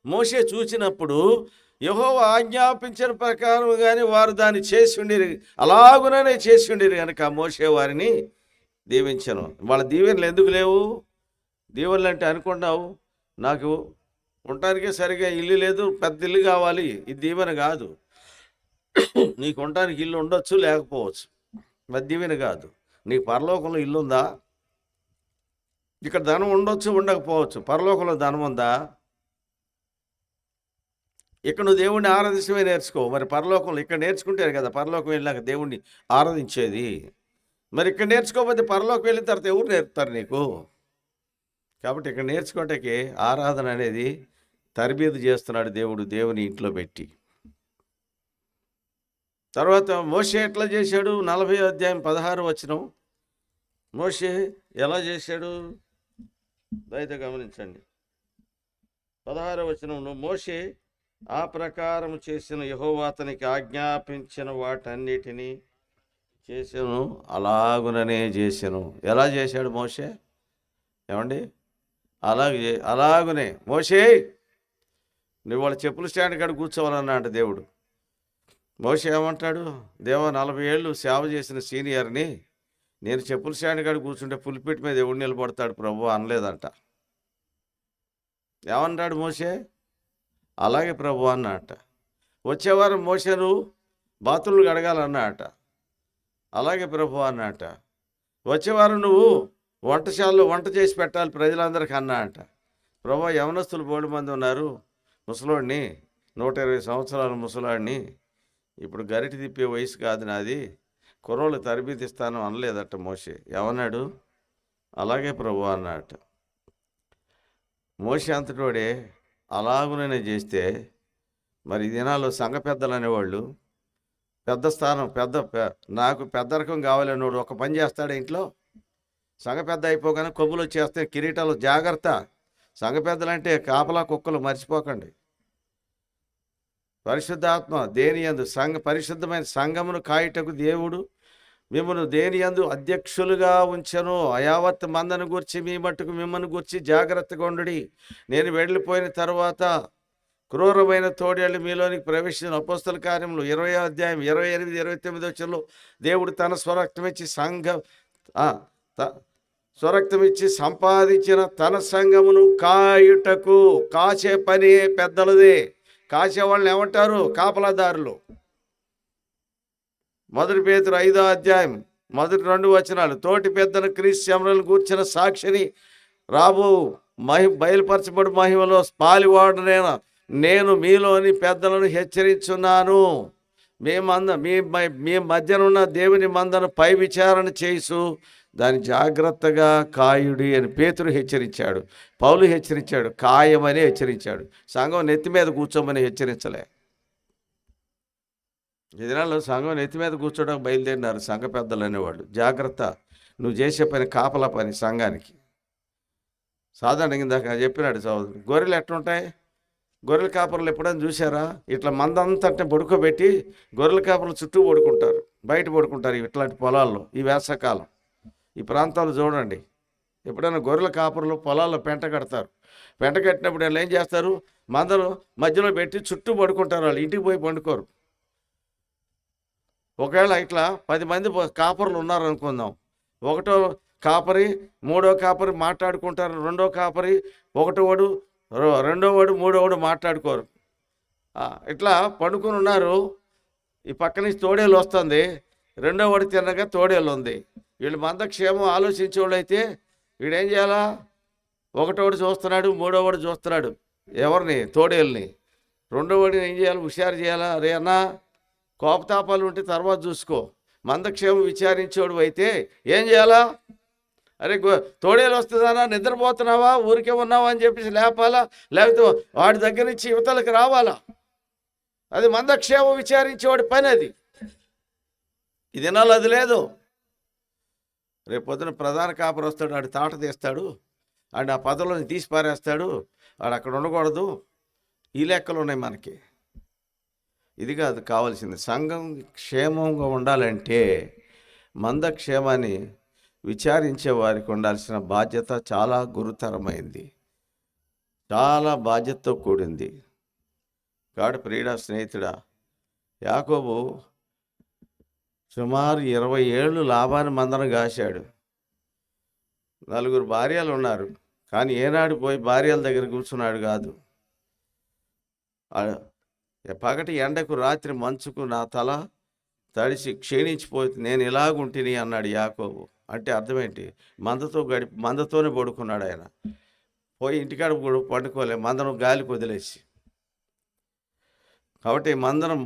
మోషే చూసినప్పుడు యెహోవా ఆజ్ఞాపించిన ప్రకారం కానీ వారు దాన్ని చేసి ఉండిరు, అలాగుననే చేసి ఉండిరు కనుక మోషే వారిని దీవించను. వాళ్ళ దీవెనలు ఎందుకు లేవు? దీవెనలు అంటే అనుకున్నావు, నాకు ఉండటానికే సరిగా ఇల్లు లేదు, పెద్ద ఇల్లు కావాలి, ఇది దీవెన కాదు. నీకు ఉండటానికి ఇల్లు ఉండొచ్చు, లేకపోవచ్చు, మరి దీవెన కాదు. నీకు పరలోకంలో ఇల్లు ఉందా? ఇక్కడ ధనం ఉండొచ్చు, ఉండకపోవచ్చు. పరలోకంలో ధనం ఉందా? ఇక్కడ నువ్వు దేవుణ్ణి ఆరాధించమే నేర్చుకో. మరి పరలోకంలో ఇక్కడ నేర్చుకుంటే కదా పరలోకం వెళ్ళాక దేవుణ్ణి ఆరాధించేది. మరి ఇక్కడ నేర్చుకోకపోతే పరలోకం వెళ్ళిన తర్వాత ఎవరు నేర్పుతారు నీకు? కాబట్టి ఇక్కడ నేర్చుకోవటానికి ఆరాధన అనేది తరబీదు చేస్తున్నాడు దేవుడు దేవుని ఇంట్లో పెట్టి. తర్వాత మోషే ఎట్లా చేశాడు? 40వ అధ్యాయం 16వ వచనం. మోషే ఎలా చేశాడు? దయతో గమనించండి. 16వ వచనంలో మోషే ఆ ప్రకారం చేసిన యెహోవా అతనికి ఆజ్ఞాపించిన వాటన్నిటినీ చేసెను, అలాగుననే చేసెను. ఎలా చేశాడు మోషే? ఏమండి? అలాగునే. మోషే నువ్వు వాళ్ళ చెప్పుల స్టాండ్ కాడ కూర్చోవాలన్నాడు దేవుడు. మోషే ఏమంటాడు? దేవా, 40 ఏళ్ళు సేవ చేసిన సీనియర్ని నేను చెప్పుల స్టాండ్ కాడ కూర్చుంటే పులిపిట్ మీద ఎవడు నిలబడతాడు ప్రభు అనలేదంట. ఏమన్నాడు మోషే? అలాగే ప్రభు అన్నట. వచ్చేవారం మోషే నువ్వు బాతులు కడగాలన్నట. అలాగే ప్రభు అన్నట. వచ్చేవారం నువ్వు వంటశాలలో వంట చేసి పెట్టాలి ప్రజలందరికీ అన్నట. ప్రభు, యవనస్తులు బోడు మంది ఉన్నారు, ముసలోడిని 120 సంవత్సరాల ముసలాడిని, ఇప్పుడు గరిటి తిప్పే వయసు కాదు నాది, కుర్రోళ్ళు తరబీతిస్తాను అనలేదట మోషే. ఏమన్నాడు? అలాగే ప్రభు అన్నట. మోషే అంతటోడే అలాగుననే చేస్తే మరి ఈ దినాల్లో సంఘ పెద్దలు అనేవాళ్ళు పెద్ద స్థానం నాకు పెద్ద రకం కావాలన్నోడు ఒక పని చేస్తాడు ఇంట్లో. సంఘ పెద్ద అయిపోగానే కొమ్ములు వచ్చేస్తే కిరీటాలు. జాగ్రత్త, సంఘ పెద్దలంటే కాపలా కుక్కలు, మర్చిపోకండి. పరిశుద్ధాత్మ దేని యందు పరిశుద్ధమైన సంఘమును కాయుటకు దేవుడు మిమ్మల్ని దేని యందు అధ్యక్షులుగా ఉంచెను. అయావత్ మందను గురించి మీ మట్టుకు మిమ్మల్ని గురించి జాగ్రత్తగా ఉండుడి. నేను వెళ్ళిపోయిన తర్వాత క్రూరమైన తోడేళ్ళు మీలోనికి ప్రవేశించిన. అపోస్తల కార్యములు 20వ అధ్యాయం 28, 29 వచనంలో దేవుడు తన స్వరక్తమిచ్చి సంపాదించిన తన సంఘమును కాయుటకు. కాసే పని పెద్దలదే. కాసే వాళ్ళని ఏమంటారు? కాపలాదారులు. 1 పేతురు 5వ అధ్యాయం 1-2 వచనాలు. తోటి పెద్దను క్రీస్తు శ్రమలను గూర్చిన సాక్షిని రాబో బయలుపరచబడి మహిమలో పాలివాడనైనా నేను మీలోని పెద్దలను హెచ్చరించున్నాను. మీ మధ్యనున్న దేవుని మందను పై విచారణ చేసు దాన్ని జాగ్రత్తగా కాయుడి అని పేతురు హెచ్చరించాడు, పౌలు హెచ్చరించాడు, కాయమని హెచ్చరించాడు. సంఘం నెత్తి మీద కూర్చోమని హెచ్చరించలే. ఈ దినాల్లో సంఘం నెత్తి మీద కూర్చోడానికి బయలుదేరినారు సంఘ పెద్దలు అనేవాళ్ళు. జాగ్రత్త, నువ్వు చేసే పని కాపలా పని. సంఘానికి సాధారణంగా ఇందాక చెప్పినాడు సోదరుడు, గొర్రెలు ఎట్లుంటాయి? గొర్రెల కాపర్లు ఎప్పుడైనా చూసారా? ఇట్లా మందంతా పడుకోబెట్టి గొర్రెల కాపర్లు చుట్టూ పడుకుంటారు, బయట పడుకుంటారు ఇట్లాంటి పొలాల్లో. ఈ వేసవకాలం ఈ ప్రాంతాలు చూడండి, ఎప్పుడైనా గొర్రెల కాపర్లు పొలాల్లో పెంట కడతారు. పెంట కట్టినప్పుడు వాళ్ళు ఏం చేస్తారు? మందలు మధ్యలో పెట్టి చుట్టూ పడుకుంటారు. వాళ్ళు ఇంటికి పోయి పండుకోరు. ఒకవేళ ఇట్లా 10 మంది కాపర్లు ఉన్నారు అనుకుందాం. ఒకటో కాపరి మూడో కాపరి మాట్లాడుకుంటారు, రెండో కాపరి ఒకటో వాడు రెండో వాడు మూడో వాడు మాట్లాడుకోరు. ఇట్లా పండుకొని ఉన్నారు. ఈ పక్క నుంచి తోడేలు వస్తుంది, రెండో వాడు తిన్నగా తోడేలు ఉంది. వీళ్ళు మందక్షేమం ఆలోచించేవాళ్ళు అయితే వీడేం చేయాలా? ఒకటోడు చూస్తున్నాడు, మూడో వాడు చూస్తున్నాడు ఎవరిని? తోడేళ్ళని. రెండో వాడిని ఏం చేయాలి? హుషారు చేయాలా? అరే అన్నా, కోపతాపాలు ఉంటే తర్వాత చూసుకో. మందక్షేమం విచారించేవాడు అయితే ఏం చేయాలా? అరే తోడేలు వస్తుందన్నా, నిద్రపోతున్నావా, ఊరికే ఉన్నావా అని చెప్పేసి లేపాలా, లేకపోతే వాడి దగ్గర నుంచి యువతలకు రావాలా? అది మందక్షేమం విచారించేవాడి పని. అది ఈ దినాలు అది లేదు. రేపు పొద్దున ప్రధాన కాపరి వస్తాడు, ఆడు తాట తీస్తాడు, ఆడు ఆ పదవిలోని తీసి పారేస్తాడు, ఆడు అక్కడ ఉండకూడదు. ఈ లెక్కలు ఉన్నాయి మనకి. ఇది కాదు కావాల్సింది. సంఘం క్షేమంగా ఉండాలంటే మందక్షేమాన్ని విచారించే వారికి ఉండాల్సిన బాధ్యత చాలా గురుతరమైంది, చాలా బాధ్యతతో కూడింది. కాబట్టి ప్రియుడా, స్నేహితుడా, యాకోబు సుమారు 20 ఏళ్ళు లాభాన్ని మందను కాశాడు. 4 భార్యలు ఉన్నారు, కానీ ఏనాడు పోయి భార్యల దగ్గర కూర్చున్నాడు కాదు. పగటి ఎండకు రాత్రి మంచుకు నా తల తడిసి క్షీణించిపోతుంది, నేను ఇలాగుంటిని అన్నాడు యాకోబు. అంటే అర్థం ఏంటి? మందతోనే పడుకున్నాడు ఆయన. పోయి ఇంటికాడ పండుకోలే, మందను గాలికి వదిలేసి. కాబట్టి మందనం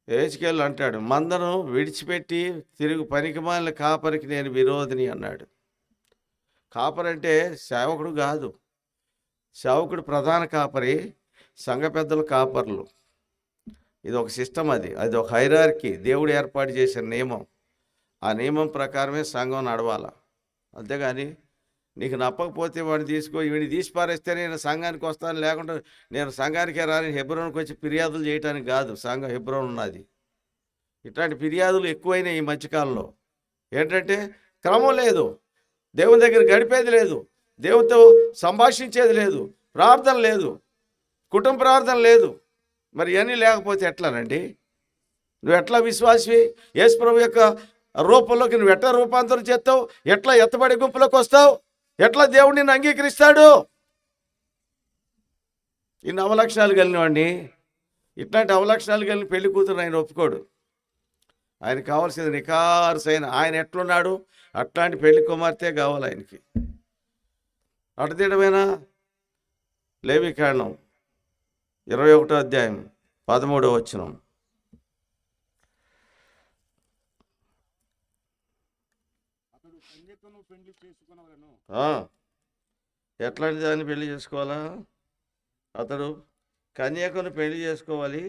ఏజ్కేల్ అంటాడు, మందను విడిచిపెట్టి తిరుగు పనికిమాలిన కాపరికి నేను విరోధిని అన్నాడు. కాపరి అంటే సేవకుడు కాదు. సేవకుడు ప్రధాన కాపరి, సంఘ పెద్దలు కాపర్లు. ఇది ఒక సిస్టమ్, అది ఒక హైరార్కీ, దేవుడు ఏర్పాటు చేసిన నియమం. ఆ నియమం ప్రకారమే సంఘం నడవాల. అంతేగాని నీకు నప్పకపోతే వీడిని తీసి పారేస్తే నేను సంఘానికి వస్తాను, లేకుంటే నేను సంఘానికే రాని హెబ్రోన్కి వచ్చి ఫిర్యాదులు చేయడానికి కాదు. సంఘం హెబ్రోన్ ఉన్నది. ఇట్లాంటి ఫిర్యాదులు ఎక్కువైనాయి ఈ మధ్యకాలంలో. ఏంటంటే క్రమం లేదు, దేవుని దగ్గర గడిపేది లేదు, దేవునితో సంభాషించేది లేదు, ప్రార్థన లేదు, కుటుంబ ప్రార్థన లేదు. మరి ఇవన్నీ లేకపోతే ఎట్లానండి? నువ్వు ఎట్లా విశ్వాసివి? యేసు ప్రభు యొక్క రూపంలోకి నువ్వు ఎట్లా రూపాంతరం చేస్తావు? ఎట్లా ఎత్తబడి గుంపులోకి వస్తావు? ఎట్లా దేవుడు నిన్ను అంగీకరిస్తాడు? ఇన్ని అవలక్షణాలు కలిగిన వాడిని, ఇట్లాంటి అవలక్షణాలు కలిగిన పెళ్లి కూతురు ఆయన ఒప్పుకోడు. ఆయన కావాల్సింది నిఖార్సైన, ఆయన ఎట్లున్నాడు అట్లాంటి పెళ్లి కుమార్తె కావాలి ఆయనకి. అటుతీయడమేనా? లేవికాండం 21వ అధ్యాయం 13వ వచనం. ఎట్లాంటి దాన్ని పెళ్లి చేసుకోవాలా? అతడు కన్యకను పెళ్లి చేసుకోవాలి,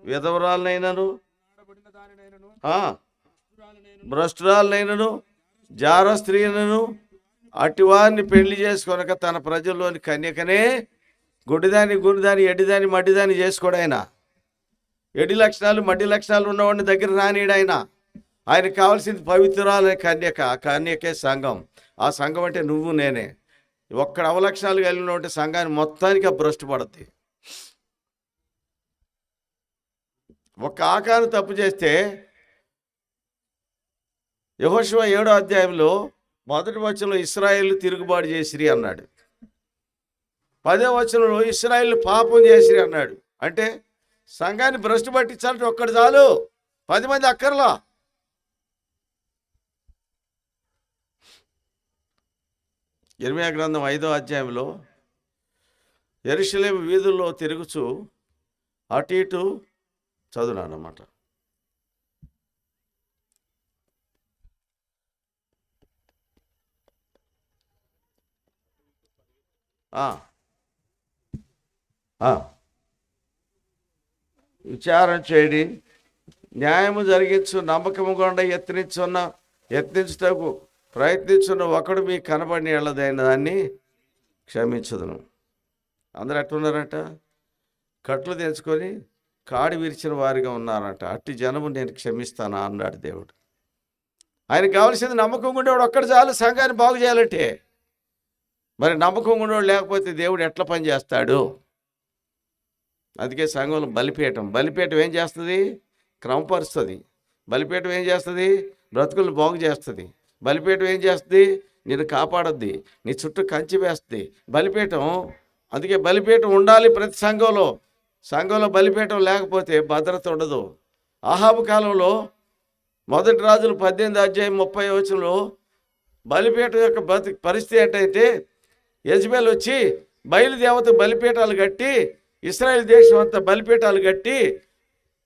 విధవరాలనైనను, భ్రష్టురాలనైనను, జార స్త్రీలను అటివారిని పెళ్లి చేసుకొనక తన ప్రజల్లోని కన్యకనే గుడ్డిదాని, గురిదాని, ఎడ్డిదాని, మడ్డిదాని చేసుకోడు ఆయన. ఎడి లక్షణాలు, మడ్డి లక్షణాలు ఉన్నవాడిని దగ్గర రానియడు ఆయన. ఆయనకు కావాల్సింది పవిత్రాలనే కన్యక. ఆ కన్యకే సంఘం. ఆ సంఘం అంటే నువ్వు నేనే. ఒక్కడ అవలక్షణాలు కలిగిన ఉంటే సంఘాన్ని మొత్తానికి భ్రష్టు పడుద్ది. ఒక ఆకారం తప్పు చేస్తే యెహోషువ 7వ అధ్యాయంలో 1వ వచనంలో ఇశ్రాయేలు తిరుగుబాటు చేసిరి అన్నాడు. 10వ వచనంలో ఇశ్రాయేలు పాపం చేసిరి అన్నాడు. అంటే సంఘాన్ని భ్రష్టు పట్టించాలంటే ఒక్కడు చాలు, 10 మంది అక్కర్లా. ఇర్మీయా గ్రంథం 5వ అధ్యాయంలో యెరూషలేము వీధుల్లో తిరుగుచు అటు ఇటు చదువునానమాట. విచారణ చేయడి, న్యాయము జరిగించు, నమ్మకము గుండా యత్నించుటకు ప్రయత్నించున్న ఒకడు మీకు కనబడిన ఎళ్ళదైన దాన్ని క్షమించదును. అందరు ఎట్టున్నారట? కట్లు తెంచుకొని కాడి విరిచిన వారిగా ఉన్నారట. అట్టి జనము నేను క్షమిస్తానా అన్నాడు దేవుడు. ఆయనకు కావాల్సింది నమ్మకం ఉండేవాడు ఒక్కడు చాలు సంఘాన్ని బాగు చేయాలంటే. మరి నమ్మకం ఉండేవాడు లేకపోతే దేవుడు ఎట్లా పని చేస్తాడు? అందుకే సంఘంలో బలిపీఠం ఏం చేస్తుంది? క్రమపరుస్తుంది. బలిపీఠం ఏం చేస్తుంది? బ్రతుకులను బాగు చేస్తుంది. బలిపీఠం ఏం చేస్తుంది? నిన్ను కాపాడద్ది, నీ చుట్టూ కంచి వేస్తుంది బలిపీఠం. అందుకే బలిపీఠం ఉండాలి ప్రతి సంఘంలో బలిపీఠం లేకపోతే భద్రత ఉండదు. ఆహాబు కాలంలో 1 రాజులు 18:30 బలిపీఠం యొక్క పరిస్థితి ఏంటంటే, యెజబెల్ వచ్చి బయలుదేవత బలిపీఠాలు కట్టి ఇశ్రాయేల్ దేశం అంతా బలిపీఠాలు కట్టి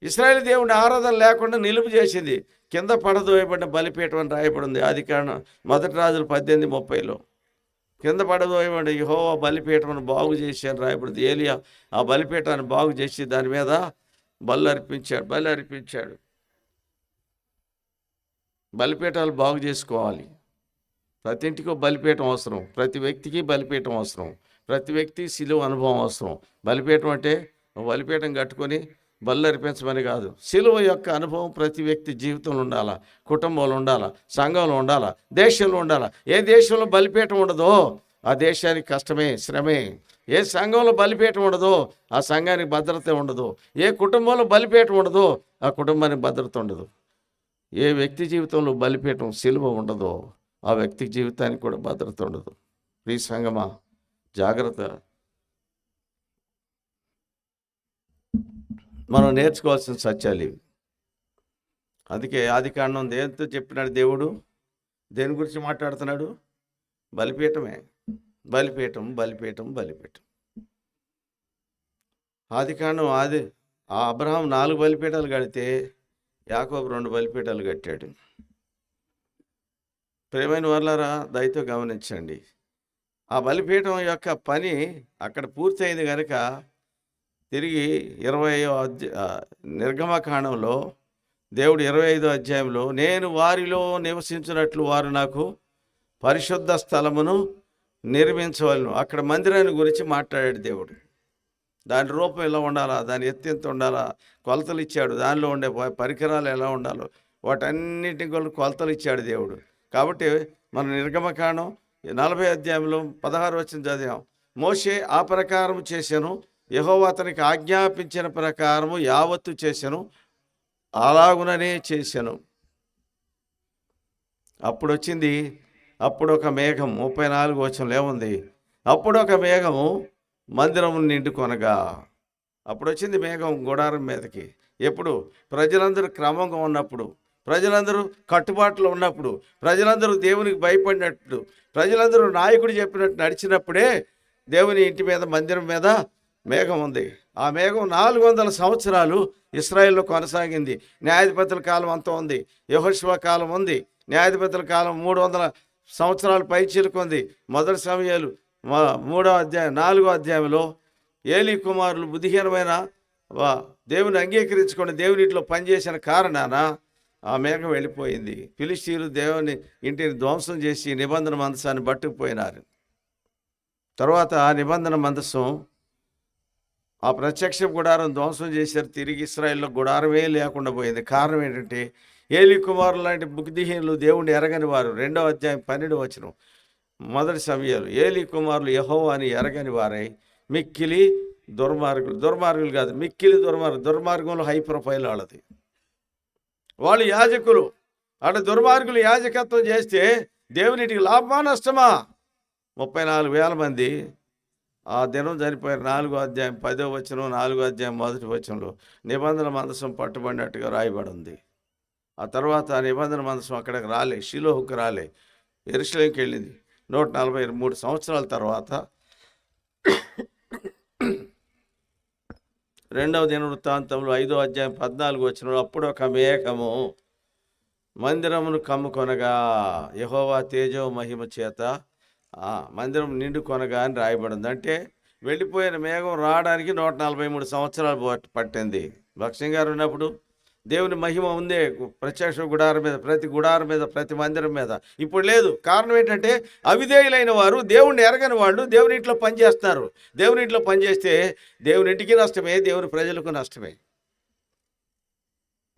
ఇశ్రాయేల్ దేవుని ఆరాధన లేకుండా నిలుపు చేసింది. కింద పడదోయబడిన బలిపీఠం అని రాయబడింది ఆదికాండం 1 రాజులు 18:30. కింద పడదోయబడి యెహోవా బలిపీఠం బాగు చేసి అని రాయబడింది. ఏలియా ఆ బలిపీఠాన్ని బాగు చేసి దాని మీద బలి అర్పించాడు. బలిపీఠాలు బాగు చేసుకోవాలి. ప్రతి ఇంటికి బలిపీఠం అవసరం. ప్రతి వ్యక్తికి బలిపీఠం అవసరం. ప్రతి వ్యక్తికి శిలువ అనుభవం అవసరం. బలిపీఠం అంటే బలిపీఠం కట్టుకొని బలి అర్పించమని కాదు. శిలువ యొక్క అనుభవం ప్రతి వ్యక్తి జీవితంలో ఉండాలా, కుటుంబంలో ఉండాలా, సంఘంలో ఉండాలా, దేశంలో ఉండాలా. ఏ దేశంలో బలిపీఠం ఉండదో ఆ దేశానికి కష్టమే, శ్రమే. ఏ సంఘంలో బలిపీఠం ఉండదో ఆ సంఘానికి భద్రత ఉండదు. ఏ కుటుంబంలో బలిపీఠం ఉండదో ఆ కుటుంబానికి భద్రత ఉండదు. ఏ వ్యక్తి జీవితంలో బలిపీఠం శిలువ ఉండదో ఆ వ్యక్తి జీవితానికి కూడా భద్రత ఉండదు. ఈ సంఘమా జాగ్రత్త. మనం నేర్చుకోవాల్సిన సత్యాలు ఇవి. అందుకే ఆదికాండం దేంతో చెప్పినాడు దేవుడు? దేని గురించి మాట్లాడుతున్నాడు? బలిపీఠమే. బలిపీఠం. ఆదికాండం ఆ అబ్రహాం 4 బలిపీఠాలు కడితే యాకోబు 2 బలిపీఠాలు కట్టాడు. ప్రియమైన వారలారా, దయతో గమనించండి. ఆ బలిపీఠం యొక్క పని అక్కడ పూర్తయింది కనుక తిరిగి 20వ నిర్గమకాండంలో దేవుడు 25వ అధ్యాయంలో నేను వారిలో నివసించినట్లు వారు నాకు పరిశుద్ధ స్థలమును నిర్మించవలను. అక్కడ మందిరాన్ని గురించి మాట్లాడాడు దేవుడు. దాని రూపం ఎలా ఉండాలా, దాని ఎత్తు ఎంత ఉండాలా, కొలతలు ఇచ్చాడు. దానిలో ఉండే పరికరాలు ఎలా ఉండాలో వాటన్నిటిని కూడా కొలతలు ఇచ్చాడు దేవుడు. కాబట్టి మన నిర్గమకాండం 40వ అధ్యాయంలో 16 వచనం చదివాం. మోషే ఆ ప్రకారం చేశాను, యెహోవా అతనికి ఆజ్ఞాపించిన ప్రకారము యావత్తు చేశాను, అలాగుననే చేశాను. అప్పుడు ఒక మేఘం 34 వచనంలో ఏముంది? అప్పుడు ఒక మేఘము మందిరము నిండుకొనగా. అప్పుడు వచ్చింది మేఘం గుడారం మీదకి. ఎప్పుడు? ప్రజలందరూ క్రమంగా ఉన్నప్పుడు, ప్రజలందరూ కట్టుబాటులో ఉన్నప్పుడు, ప్రజలందరూ దేవునికి భయపడినట్టు, ప్రజలందరూ నాయకుడు చెప్పినట్టు నడిచినప్పుడే దేవుని ఇంటి మీద, మందిరం మీద మేఘం ఉంది. ఆ మేఘం 400 సంవత్సరాలు ఇశ్రాయేల్లో కొనసాగింది. న్యాయాధిపతుల కాలం అంతా ఉంది, యెహోషువ కాలం ఉంది, న్యాయాధిపతుల కాలం 300 సంవత్సరాలు పైచిలుకుంది. మొదటి సమయాలు 4వ అధ్యాయంలో ఏలీ కుమారులు బుద్ధిహీనమైన దేవుని అంగీకరించుకొని దేవునిలో పనిచేసిన కారణాన ఆ మేఘం వెళ్ళిపోయింది. ఫిలిష్తీయులు దేవుని ఇంటిని ధ్వంసం చేసి నిబంధన మందసాన్ని పట్టుకుపోయినారు. తర్వాత ఆ నిబంధన మందసం, ఆ ప్రత్యక్ష గుడారం ధ్వంసం చేశారు. తిరిగి ఇశ్రాయేల్లో గుడారమే లేకుండా పోయింది. కారణం ఏంటంటే ఏలీ కుమారులు లాంటి బుద్ధిహీనులు, దేవుణ్ణి ఎరగని వారు. 2వ అధ్యాయం 12వ వచనం. మొదటి సమయాలు ఏలీ కుమారులు యెహోవాని ఎరగని వారై మిక్కిలి దుర్మార్గులు కాదు, మిక్కిలి దుర్మార్గంలో హై ప్రొఫైల్ వాళ్ళది. వాళ్ళు యాజకులు. అక్కడ దుర్మార్గులు యాజకత్వం చేస్తే దేవునికి లాభమా నష్టమా? 34,000 మంది ఆ దినం చనిపోయారు. 4వ అధ్యాయం 10వ వచనం, 4వ అధ్యాయం 1వ వచనంలో నిబంధన మందసం పట్టుబడినట్టుగా రాయబడి ఉంది. ఆ తర్వాత ఆ నిబంధన మందసం అక్కడికి రాలే, షిలోహుకు రాలే, యెరూషలేముకి వెళ్ళింది. 143 సంవత్సరాల తర్వాత 2వ దినవృత్తాంతంలో 5వ అధ్యాయం 14వ వచనంలో అప్పుడు ఒక మేఘము మందిరమును కమ్ముకొనగా, యెహోవా తేజో మహిమ చేత మందిరం నిండుకొనగా అని రాయబడింది. అంటే వెళ్ళిపోయిన మేఘం రావడానికి 143 సంవత్సరాలు పట్టింది. భక్సింగ్ గారు ఉన్నప్పుడు దేవుని మహిమ ఉంది ప్రత్యక్ష గుడారం మీద, ప్రతి గుడారం మీద, ప్రతి మందిరం మీద. ఇప్పుడు లేదు. కారణం ఏంటంటే అవిధేయులైన వారు, దేవుణ్ణి ఎరగని వాళ్ళు దేవుని ఇంట్లో పనిచేస్తున్నారు. దేవుని ఇంట్లో పనిచేస్తే దేవుని ఇంటికి నష్టమే, దేవుని ప్రజలకు నష్టమే.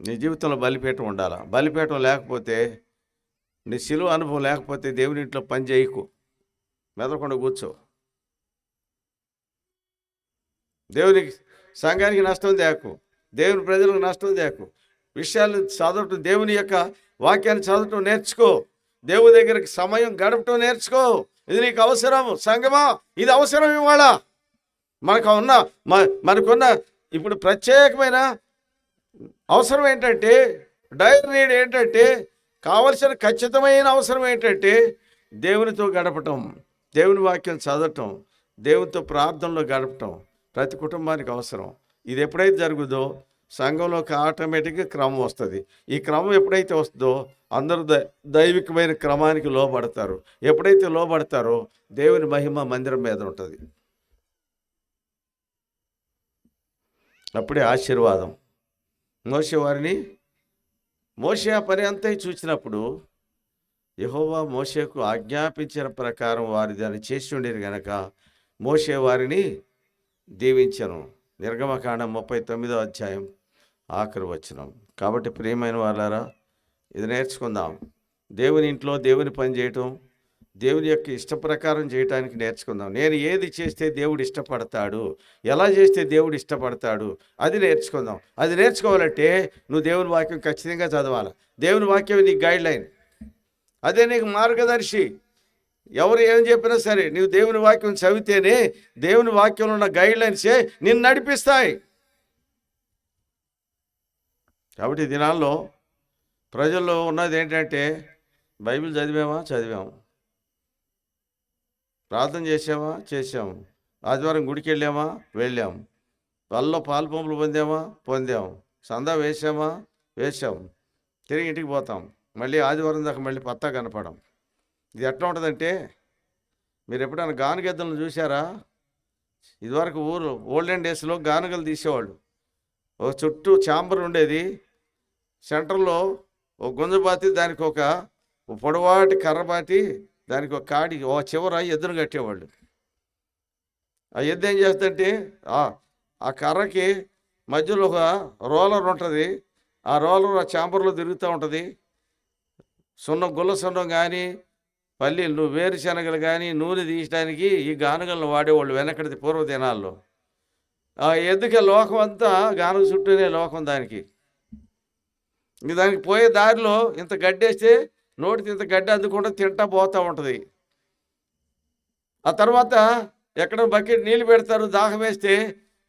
నీ జీవితంలో బలిపీఠం ఉండాలా. బలిపీఠం లేకపోతే, నీ శిలువ అనుభవం లేకపోతే దేవుని ఇంట్లో పని చేయకు, మెదలకుండా కూర్చో. దేవునికి సంఘానికి నష్టం తేకు, దేవుని ప్రజలకు నష్టం తేకు. విషయాలు చదవటం, దేవుని యొక్క వాక్యాన్ని చదవటం నేర్చుకో. దేవుని దగ్గరికి సమయం గడపటం నేర్చుకో. ఇది నీకు అవసరం సంగమా, ఇది అవసరం. ఇవాళ మనకున్న ఇప్పుడు ప్రత్యేకమైన అవసరం ఏంటంటే, డైరీ నీడ్ ఏంటంటే, కావలసిన ఖచ్చితమైన అవసరం ఏంటంటే దేవునితో గడపటం, దేవుని వాక్యం చదవటం, దేవునితో ప్రార్థనలో గడపటం ప్రతి కుటుంబానికి అవసరం. ఇది ఎప్పుడైతే జరుగుతుందో సంఘంలోకి ఆటోమేటిక్గా క్రమం వస్తుంది. ఈ క్రమం ఎప్పుడైతే వస్తుందో అందరూ దైవికమైన క్రమానికి లోబడతారు. ఎప్పుడైతే లోబడతారో దేవుని మహిమ మందిరం మీద ఉంటుంది. అప్పుడే ఆశీర్వాదం. మోషే ఆ పని అంతా చూసినప్పుడు యెహోవా మోషేకు ఆజ్ఞాపించిన ప్రకారం వారి దాన్ని చేసి ఉండేది గనక మోషే వారిని దీవించను. నిర్గమకాండం 39వ అధ్యాయం ఆఖరి వచనం. కాబట్టి ప్రియమైన వాళ్ళారా, ఇది నేర్చుకుందాం. దేవుని ఇంట్లో దేవుని పని చేయటం, దేవుని యొక్క ఇష్ట ప్రకారం చేయటానికి నేర్చుకుందాం. నేను ఏది చేస్తే దేవుడు ఇష్టపడతాడు, ఎలా చేస్తే దేవుడు ఇష్టపడతాడు, అది నేర్చుకుందాం. అది నేర్చుకోవాలంటే నువ్వు దేవుని వాక్యం ఖచ్చితంగా చదవాలి. దేవుని వాక్యం నీకు గైడ్ లైన్, అదే నీకు మార్గదర్శి. ఎవరు ఏం చెప్పినా సరే నువ్వు దేవుని వాక్యం చదివితేనే దేవుని వాక్యంలో ఉన్న గైడ్ లైన్సే నిన్ను నడిపిస్తాయి. కాబట్టి ఈ దినాల్లో ప్రజల్లో ఉన్నది ఏంటంటే, బైబిల్ చదివాము, ప్రార్థన చేసాము, ఆదివారం గుడికి వెళ్ళాం, వాళ్ళలో పాలు పంపులు పొందాము, సందా వేసాం, తిరిగి ఇంటికి పోతాం. మళ్ళీ ఆదివారం దాకా మళ్ళీ పత్తా కనపడం. ఇది ఎట్లా ఉంటుందంటే, మీరు ఎప్పుడైనా గానుగెద్దలను చూసారా? ఇదివరకు ఓల్డెన్ డేస్లో గానుగలు తీసేవాళ్ళు. ఒక చుట్టూ ఛాంబర్ ఉండేది, సెంటర్లో ఒక గుంజబాతి, దానికి ఒక పొడవాటి కర్రబాతి, దానికి ఒక కాడి, ఒక చివర ఎద్దును కట్టేవాళ్ళు. ఆ ఎద్దు ఏం చేస్తుందంటే ఆ కర్రకి మధ్యలో ఒక రోలర్ ఉంటుంది. ఆ రోలర్ ఆ ఛాంబర్లో తిరుగుతూ ఉంటుంది. గుల్ల సున్నం కానీ, పల్లీలు, వేరుశనగలు కానీ నూనె తీయడానికి ఈ గానుగలను వాడేవాళ్ళు వెనకటి పూర్వదినాల్లో. ఆ ఎద్దుకే లోకం అంతా గానుగ చుట్టూనే లోకం. దానికి పోయే దారిలో ఇంత గడ్డేస్తే నోటికి ఇంత గడ్డి అందుకుండా తింటా పోతూ ఉంటుంది. ఆ తర్వాత ఎక్కడ బకెట్ నీళ్ళు పెడతారు, దాహం వేస్తే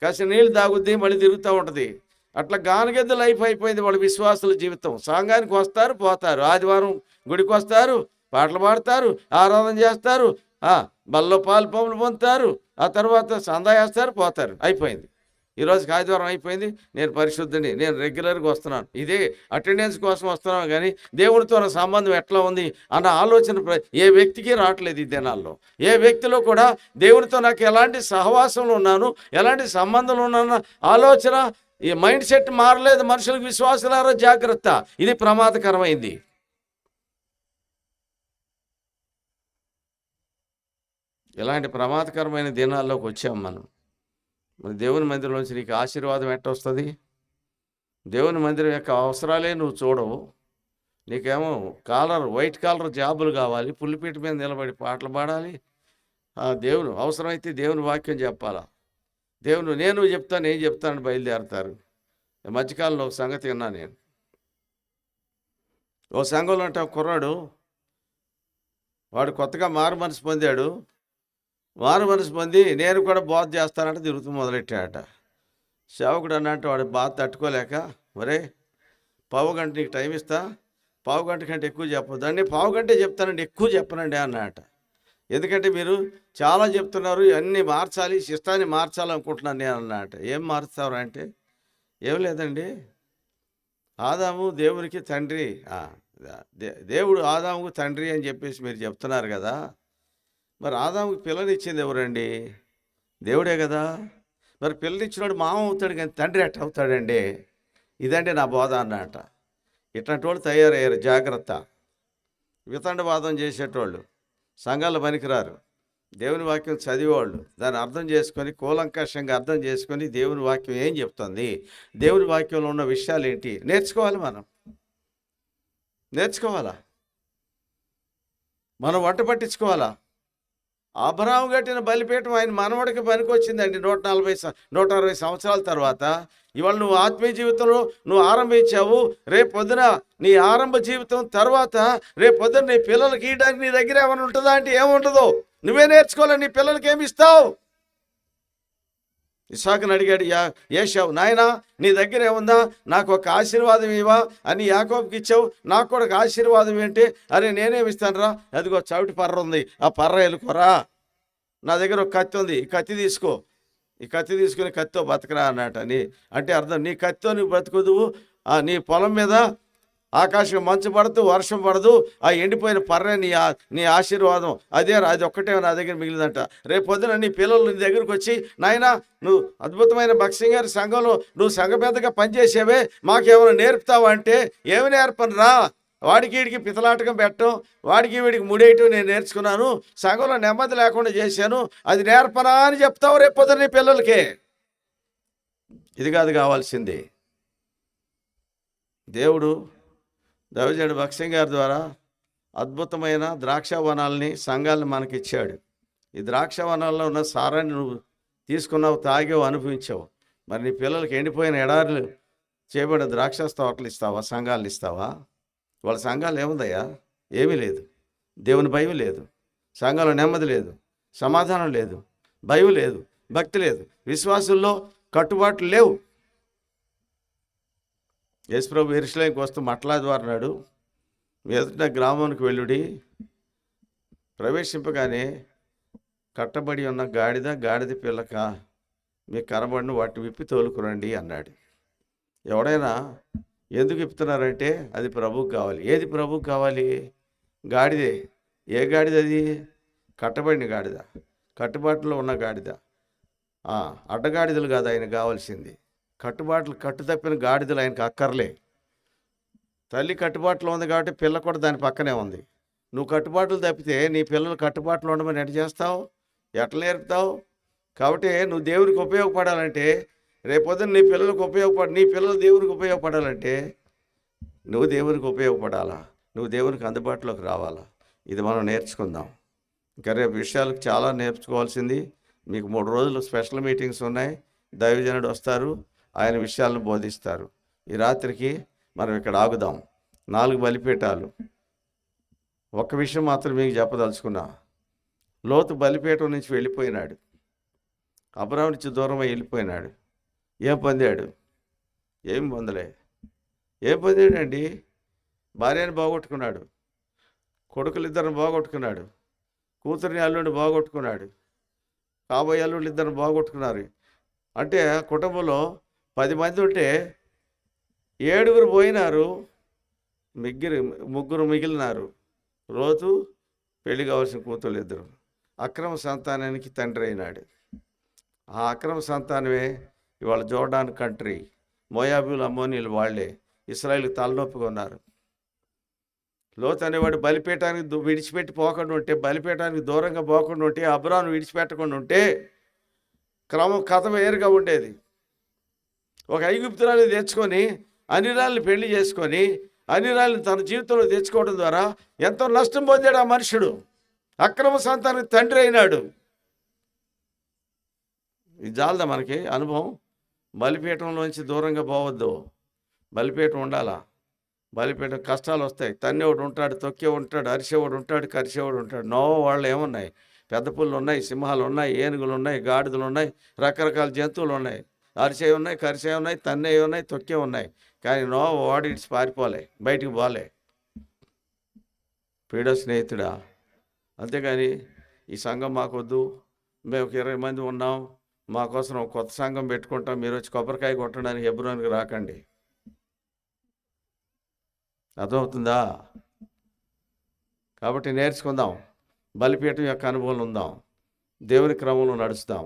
కాస్త నీళ్ళు తాగుద్ది, మళ్ళీ తిరుగుతూ ఉంటుంది. అట్లా గానుగెద్దు లైఫ్ అయిపోయింది వాళ్ళ విశ్వాసుల జీవితం. సంఘానికి వస్తారు, పోతారు, ఆదివారం గుడికి వస్తారు, పాటలు పాడతారు, ఆరాధన చేస్తారు, బల్లో పాలు పంపులు పొందుతారు, ఆ తర్వాత సందా వేస్తారు, పోతారు, అయిపోయింది. ఈరోజుకి ఆదివారం అయిపోయింది, నేను పరిశుద్ధుని, నేను రెగ్యులర్గా వస్తున్నాను, ఇదే అటెండెన్స్ కోసం వస్తున్నాను. కానీ దేవుడితో నా సంబంధం ఎట్లా ఉంది అన్న ఆలోచన ఏ వ్యక్తికి రావట్లేదు ఈ దినాల్లో. ఏ వ్యక్తిలో కూడా దేవుడితో నాకు ఎలాంటి సహవాసంలో ఉన్నాను, ఎలాంటి సంబంధంలో ఉన్నాను ఆలోచన, ఈ మైండ్ సెట్ మారలేదు. మనుషులకు విశ్వాసాలారా జాగ్రత్త, ఇది ప్రమాదకరమైంది. ఇలాంటి ప్రమాదకరమైన దినాల్లోకి వచ్చాము మనం. మరి దేవుని మందిరంలోంచి నీకు ఆశీర్వాదం ఎట్ట వస్తుంది? దేవుని మందిరం యొక్క అవసరాలే నువ్వు చూడవు. నీకేమో వైట్ కాలర్ జాబులు కావాలి, పుల్లిపీట మీద నిలబడి పాటలు పాడాలి. దేవుడు అవసరమైతే దేవుని వాక్యం చెప్పాలా. దేవుడు నేను చెప్తానని బయలుదేరతారు. మధ్యకాలంలో ఒక సంగతి విన్నా నేను. ఓ సంఘంలో అంటే ఒక కుర్రాడు, వాడు కొత్తగా మారు మనసు పొంది నేను కూడా బోధ చేస్తానంటే తిరుగుతూ మొదలెట్టాడట. సేవకుడు అన్నట్టు వాడు బాధ తట్టుకోలేక, మరే పావుగంట నీకు టైం ఇస్తా, పావుగంట కంటే ఎక్కువ చెప్పొద్దండి, పావుగంటే చెప్తానండి, ఎక్కువ చెప్పనండి అన్నట. ఎందుకంటే మీరు చాలా చెప్తున్నారు, అన్నీ మార్చాలి, శిష్టాన్ని మార్చాలనుకుంటున్నాను నేను అన్నట. ఏం మారుస్తారు అంటే, ఏం లేదండి, ఆదాము దేవునికి తండ్రి, దేవుడు ఆదాముకు తండ్రి అని చెప్పేసి మీరు చెప్తున్నారు కదా, మరి ఆదాముకి పిల్లనిచ్చింది ఎవరండి? దేవుడే కదా. మరి పిల్లనిచ్చినాడు మామ అవుతాడు, కానీ తండ్రి ఎట్ట అవుతాడండి? ఇదండి నా బోధ అన్నట. ఇట్లాంటి వాళ్ళు తయారయ్యారు, జాగ్రత్త. వితండవాదం చేసేటోళ్ళు సంఘాలు పనికిరారు. దేవుని వాక్యం చదివేవాళ్ళు దాన్ని అర్థం చేసుకొని, కూలంకషంగా అర్థం చేసుకొని, దేవుని వాక్యం ఏం చెప్తుంది, దేవుని వాక్యంలో ఉన్న విషయాలు ఏంటి నేర్చుకోవాలి. నేర్చుకోవాలా, మనం వంట పట్టించుకోవాలా. అబ్రహాము కట్టిన బలిపీఠం ఆయన మనవడికి పనికొచ్చిందండి 160 సంవత్సరాల తర్వాత. ఇవాళ నువ్వు ఆత్మీయ జీవితంలో నువ్వు ఆరంభించావు. రేపు పొద్దున నీ ఆరంభ జీవితం తర్వాత రేపు పొద్దున నీ పిల్లలకి ఇవ్వడానికి నీ దగ్గర ఏమైనా ఉంటుందా అంటే ఏముంటుందో. నువ్వే నేర్చుకోవాలి. నీ పిల్లలకి ఏమి ఇస్తావు? ఇస్సాకుని అడిగాడు ఏశావు, నాయనా నీ దగ్గర ఏముందా, నాకు ఒక ఆశీర్వాదం ఇవ్వా అని యాకోబుకి ఇచ్చావు, నాకు కూడా ఒక ఆశీర్వాదం ఏంటి? అరే నేనేమి ఇస్తాను రా, అదిగో చవిటి పర్ర ఉంది, ఆ పర్ర ఎలుకోరా. నా దగ్గర ఒక కత్తి ఉంది, ఈ కత్తి తీసుకో, ఈ కత్తి తీసుకుని కత్తితో బతకరా అన్నట. అంటే అర్థం, నీ కత్తితో నువ్వు బ్రతుకుదువు, నీ పొలం మీద ఆకాశం మంచు పడదు, వర్షం పడదు, ఆ ఎండిపోయిన పర్రే నీ ఆశీర్వాదం. అది ఒక్కటే నా దగ్గర మిగిలిందంట. రేపు పొద్దున నీ పిల్లలు నీ దగ్గరకు వచ్చి, నాయనా నువ్వు అద్భుతమైన భక్సింగ్ గారి సంఘంలో నువ్వు సంఘ పెద్దగా పనిచేసేవే, మాకేమైనా నేర్పుతావా అంటే ఏమి నేర్పనురా, వాడికి వీడికి పితలాటకం పెట్టడం, వాడికి వీడికి ముడేయటం నేను నేర్చుకున్నాను, సంఘంలో నెమ్మది లేకుండా చేశాను, అది నేర్పనా అని చెప్తావు రేపు పొద్దున నీ పిల్లలకే. ఇది కాదు కావాల్సింది. దేవుడు దైవజనుడు భక్సింగ్ గారి ద్వారా అద్భుతమైన ద్రాక్షవనాల్ని, సంఘాలను మనకిచ్చాడు. ఈ ద్రాక్షవనాల్లో ఉన్న సారాన్ని నువ్వు తీసుకున్నావు, తాగావు, అనుభవించావు. మరి నీ పిల్లలకి ఎండిపోయిన ఎడారులు చేయబడిన ద్రాక్ష తోటలు ఇస్తావా, సంఘాలను ఇస్తావా? వాళ్ళ సంఘాలు ఏముందయ్యా? ఏమీ లేదు. దేవుని భయం లేదు, సంఘంలో నెమ్మది లేదు, సమాధానం లేదు, భయం లేదు, భక్తి లేదు, విశ్వాసుల్లో కట్టుబాట్లు లేవు. యేసుప్రభు యెరూషలేముకి వస్తూ మట్లా ద్వారా నాడు, ఎదుట గ్రామానికి వెళ్ళుడి, ప్రవేశింపగానే కట్టబడి ఉన్న గాడిద పిల్లక మీకు కనబడిన వాటిని విప్పి తోలుకురండి అన్నాడు. ఎవడైనా ఎందుకు ఇప్పుతున్నారంటే అది ప్రభువుకి కావాలి. ఏది ప్రభువుకి కావాలి? గాడిదే. ఏ గాడిద అది? కట్టబడిన గాడిద, కట్టుబాటులో ఉన్న గాడిద. అడ్డగాడిదలు కాదు ఆయన కావాల్సింది. కట్టు తప్పిన గాడిదలు ఆయనకు అక్కర్లే. తల్లి కట్టుబాటులో ఉంది కాబట్టి పిల్ల కూడా దాని పక్కనే ఉంది. నువ్వు కట్టుబాట్లు తప్పితే నీ పిల్లలు కట్టుబాట్లు ఉండమని ఎట్లా చేస్తావు, ఎట్లా నేర్పుతావు? కాబట్టి నువ్వు దేవునికి ఉపయోగపడాలంటే, రేపొద్దున నీ పిల్లలు దేవునికి ఉపయోగపడాలంటే నువ్వు దేవునికి ఉపయోగపడాలా, నువ్వు దేవునికి అందుబాటులోకి రావాలా. ఇది మనం నేర్చుకుందాం. ఇంకా రేపు విషయాలకు చాలా నేర్చుకోవాల్సింది. మీకు 3 రోజులు స్పెషల్ మీటింగ్స్ ఉన్నాయి. దైవజనుడు వస్తారు, ఆయన విషయాలను బోధిస్తారు. ఈ రాత్రికి మనం ఇక్కడ ఆగుదాం. 4 బలిపీఠాలు. ఒక్క విషయం మాత్రం మీకు చెప్పదలుచుకున్నా. లోతు బలిపీఠం నుంచి వెళ్ళిపోయినాడు, అబ్రాహాము నుంచి దూరమై వెళ్ళిపోయినాడు. ఏం పొందాడు? ఏం పొందలే. ఏం పొందాడండి? భార్యను బాగొట్టుకున్నాడు, కొడుకులిద్దరిని బాగొట్టుకున్నాడు, కూతురిని అల్లుడిని బాగొట్టుకున్నాడు, కాబోయే అల్లుళ్ళు ఇద్దరిని బాగొట్టుకున్నారు. అంటే కుటుంబంలో 10 మంది ఉంటే 7 పోయినారు, ముగ్గురు మిగిలినారు. రోజు పెళ్లి కావాల్సిన కూతురు ఇద్దరు. అక్రమ సంతానానికి తండ్రి అయినాడు. ఆ అక్రమ సంతానమే ఇవాళ జోర్డాన్ కంట్రీ, మోయాబీలు, అమ్మోనీలు వాళ్ళే ఇశ్రాయేలుకి తలనొప్పిగా ఉన్నారు. లోతు అనేవాడు బలిపీఠానికి విడిచిపెట్టి పోకుండా ఉంటే, బలిపీఠానికి దూరంగా పోకుండా ఉంటే, అబ్రాహామును విడిచిపెట్టకుండా ఉంటే కథ వేరుగా ఉండేది. ఒక ఐగుప్తురాలిని తెచ్చుకొని అనిరాల్ని పెళ్లి చేసుకొని అనిరాల్ని తన జీవితంలో తెచ్చుకోవడం ద్వారా ఎంతో నష్టం పొందాడు ఆ మనుషుడు. అక్రమ సంతానానికి తండ్రి అయినాడు. ఇది చాలదా మనకి అనుభవం? బలిపీఠంలోంచి దూరంగా పోవద్దు. బలిపీఠం ఉండాలా. బలిపీఠం కష్టాలు వస్తాయి. తన్నేవాడు ఉంటాడు, తొక్కేవాడు ఉంటాడు, అరిసేవాడు ఉంటాడు, కరిసేవాడు ఉంటాడు. వాళ్ళు ఏమున్నాయి? పెద్ద పుల్లు ఉన్నాయి, సింహాలు ఉన్నాయి, ఏనుగులు ఉన్నాయి, గాడిదలు ఉన్నాయి, రకరకాల జంతువులు ఉన్నాయి. అరిసే ఉన్నాయి, కరిసే ఉన్నాయి, తన్నే ఉన్నాయి, తొక్కే ఉన్నాయి. కానీ వాడు ఇడిచి పారిపోలే, బయటికి పోలే. పీడ స్నేహితుడా. అంతేగాని ఈ సంఘం మాకొద్దు, మేము ఒక 20 మంది ఉన్నాం, మా కోసం ఒక కొత్త సంఘం పెట్టుకుంటాం, మీరు వచ్చి కొబ్బరికాయ కొట్టడానికి హెబ్రోనుకి రాకండి. అర్థమవుతుందా? కాబట్టి నేర్చుకుందాం, బలిపీఠం యొక్క అనుభవం ఉందాం, దేవుని క్రమంలో నడుస్తాం.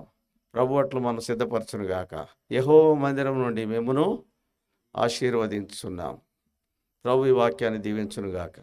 ప్రభు అట్లు మనం సిద్ధపరచును గాక. యెహోవా మందిరం నుండి మిమ్మును ఆశీర్వదించున్నాం. ప్రభు ఈ వాక్యాన్ని దీవించునుగాక.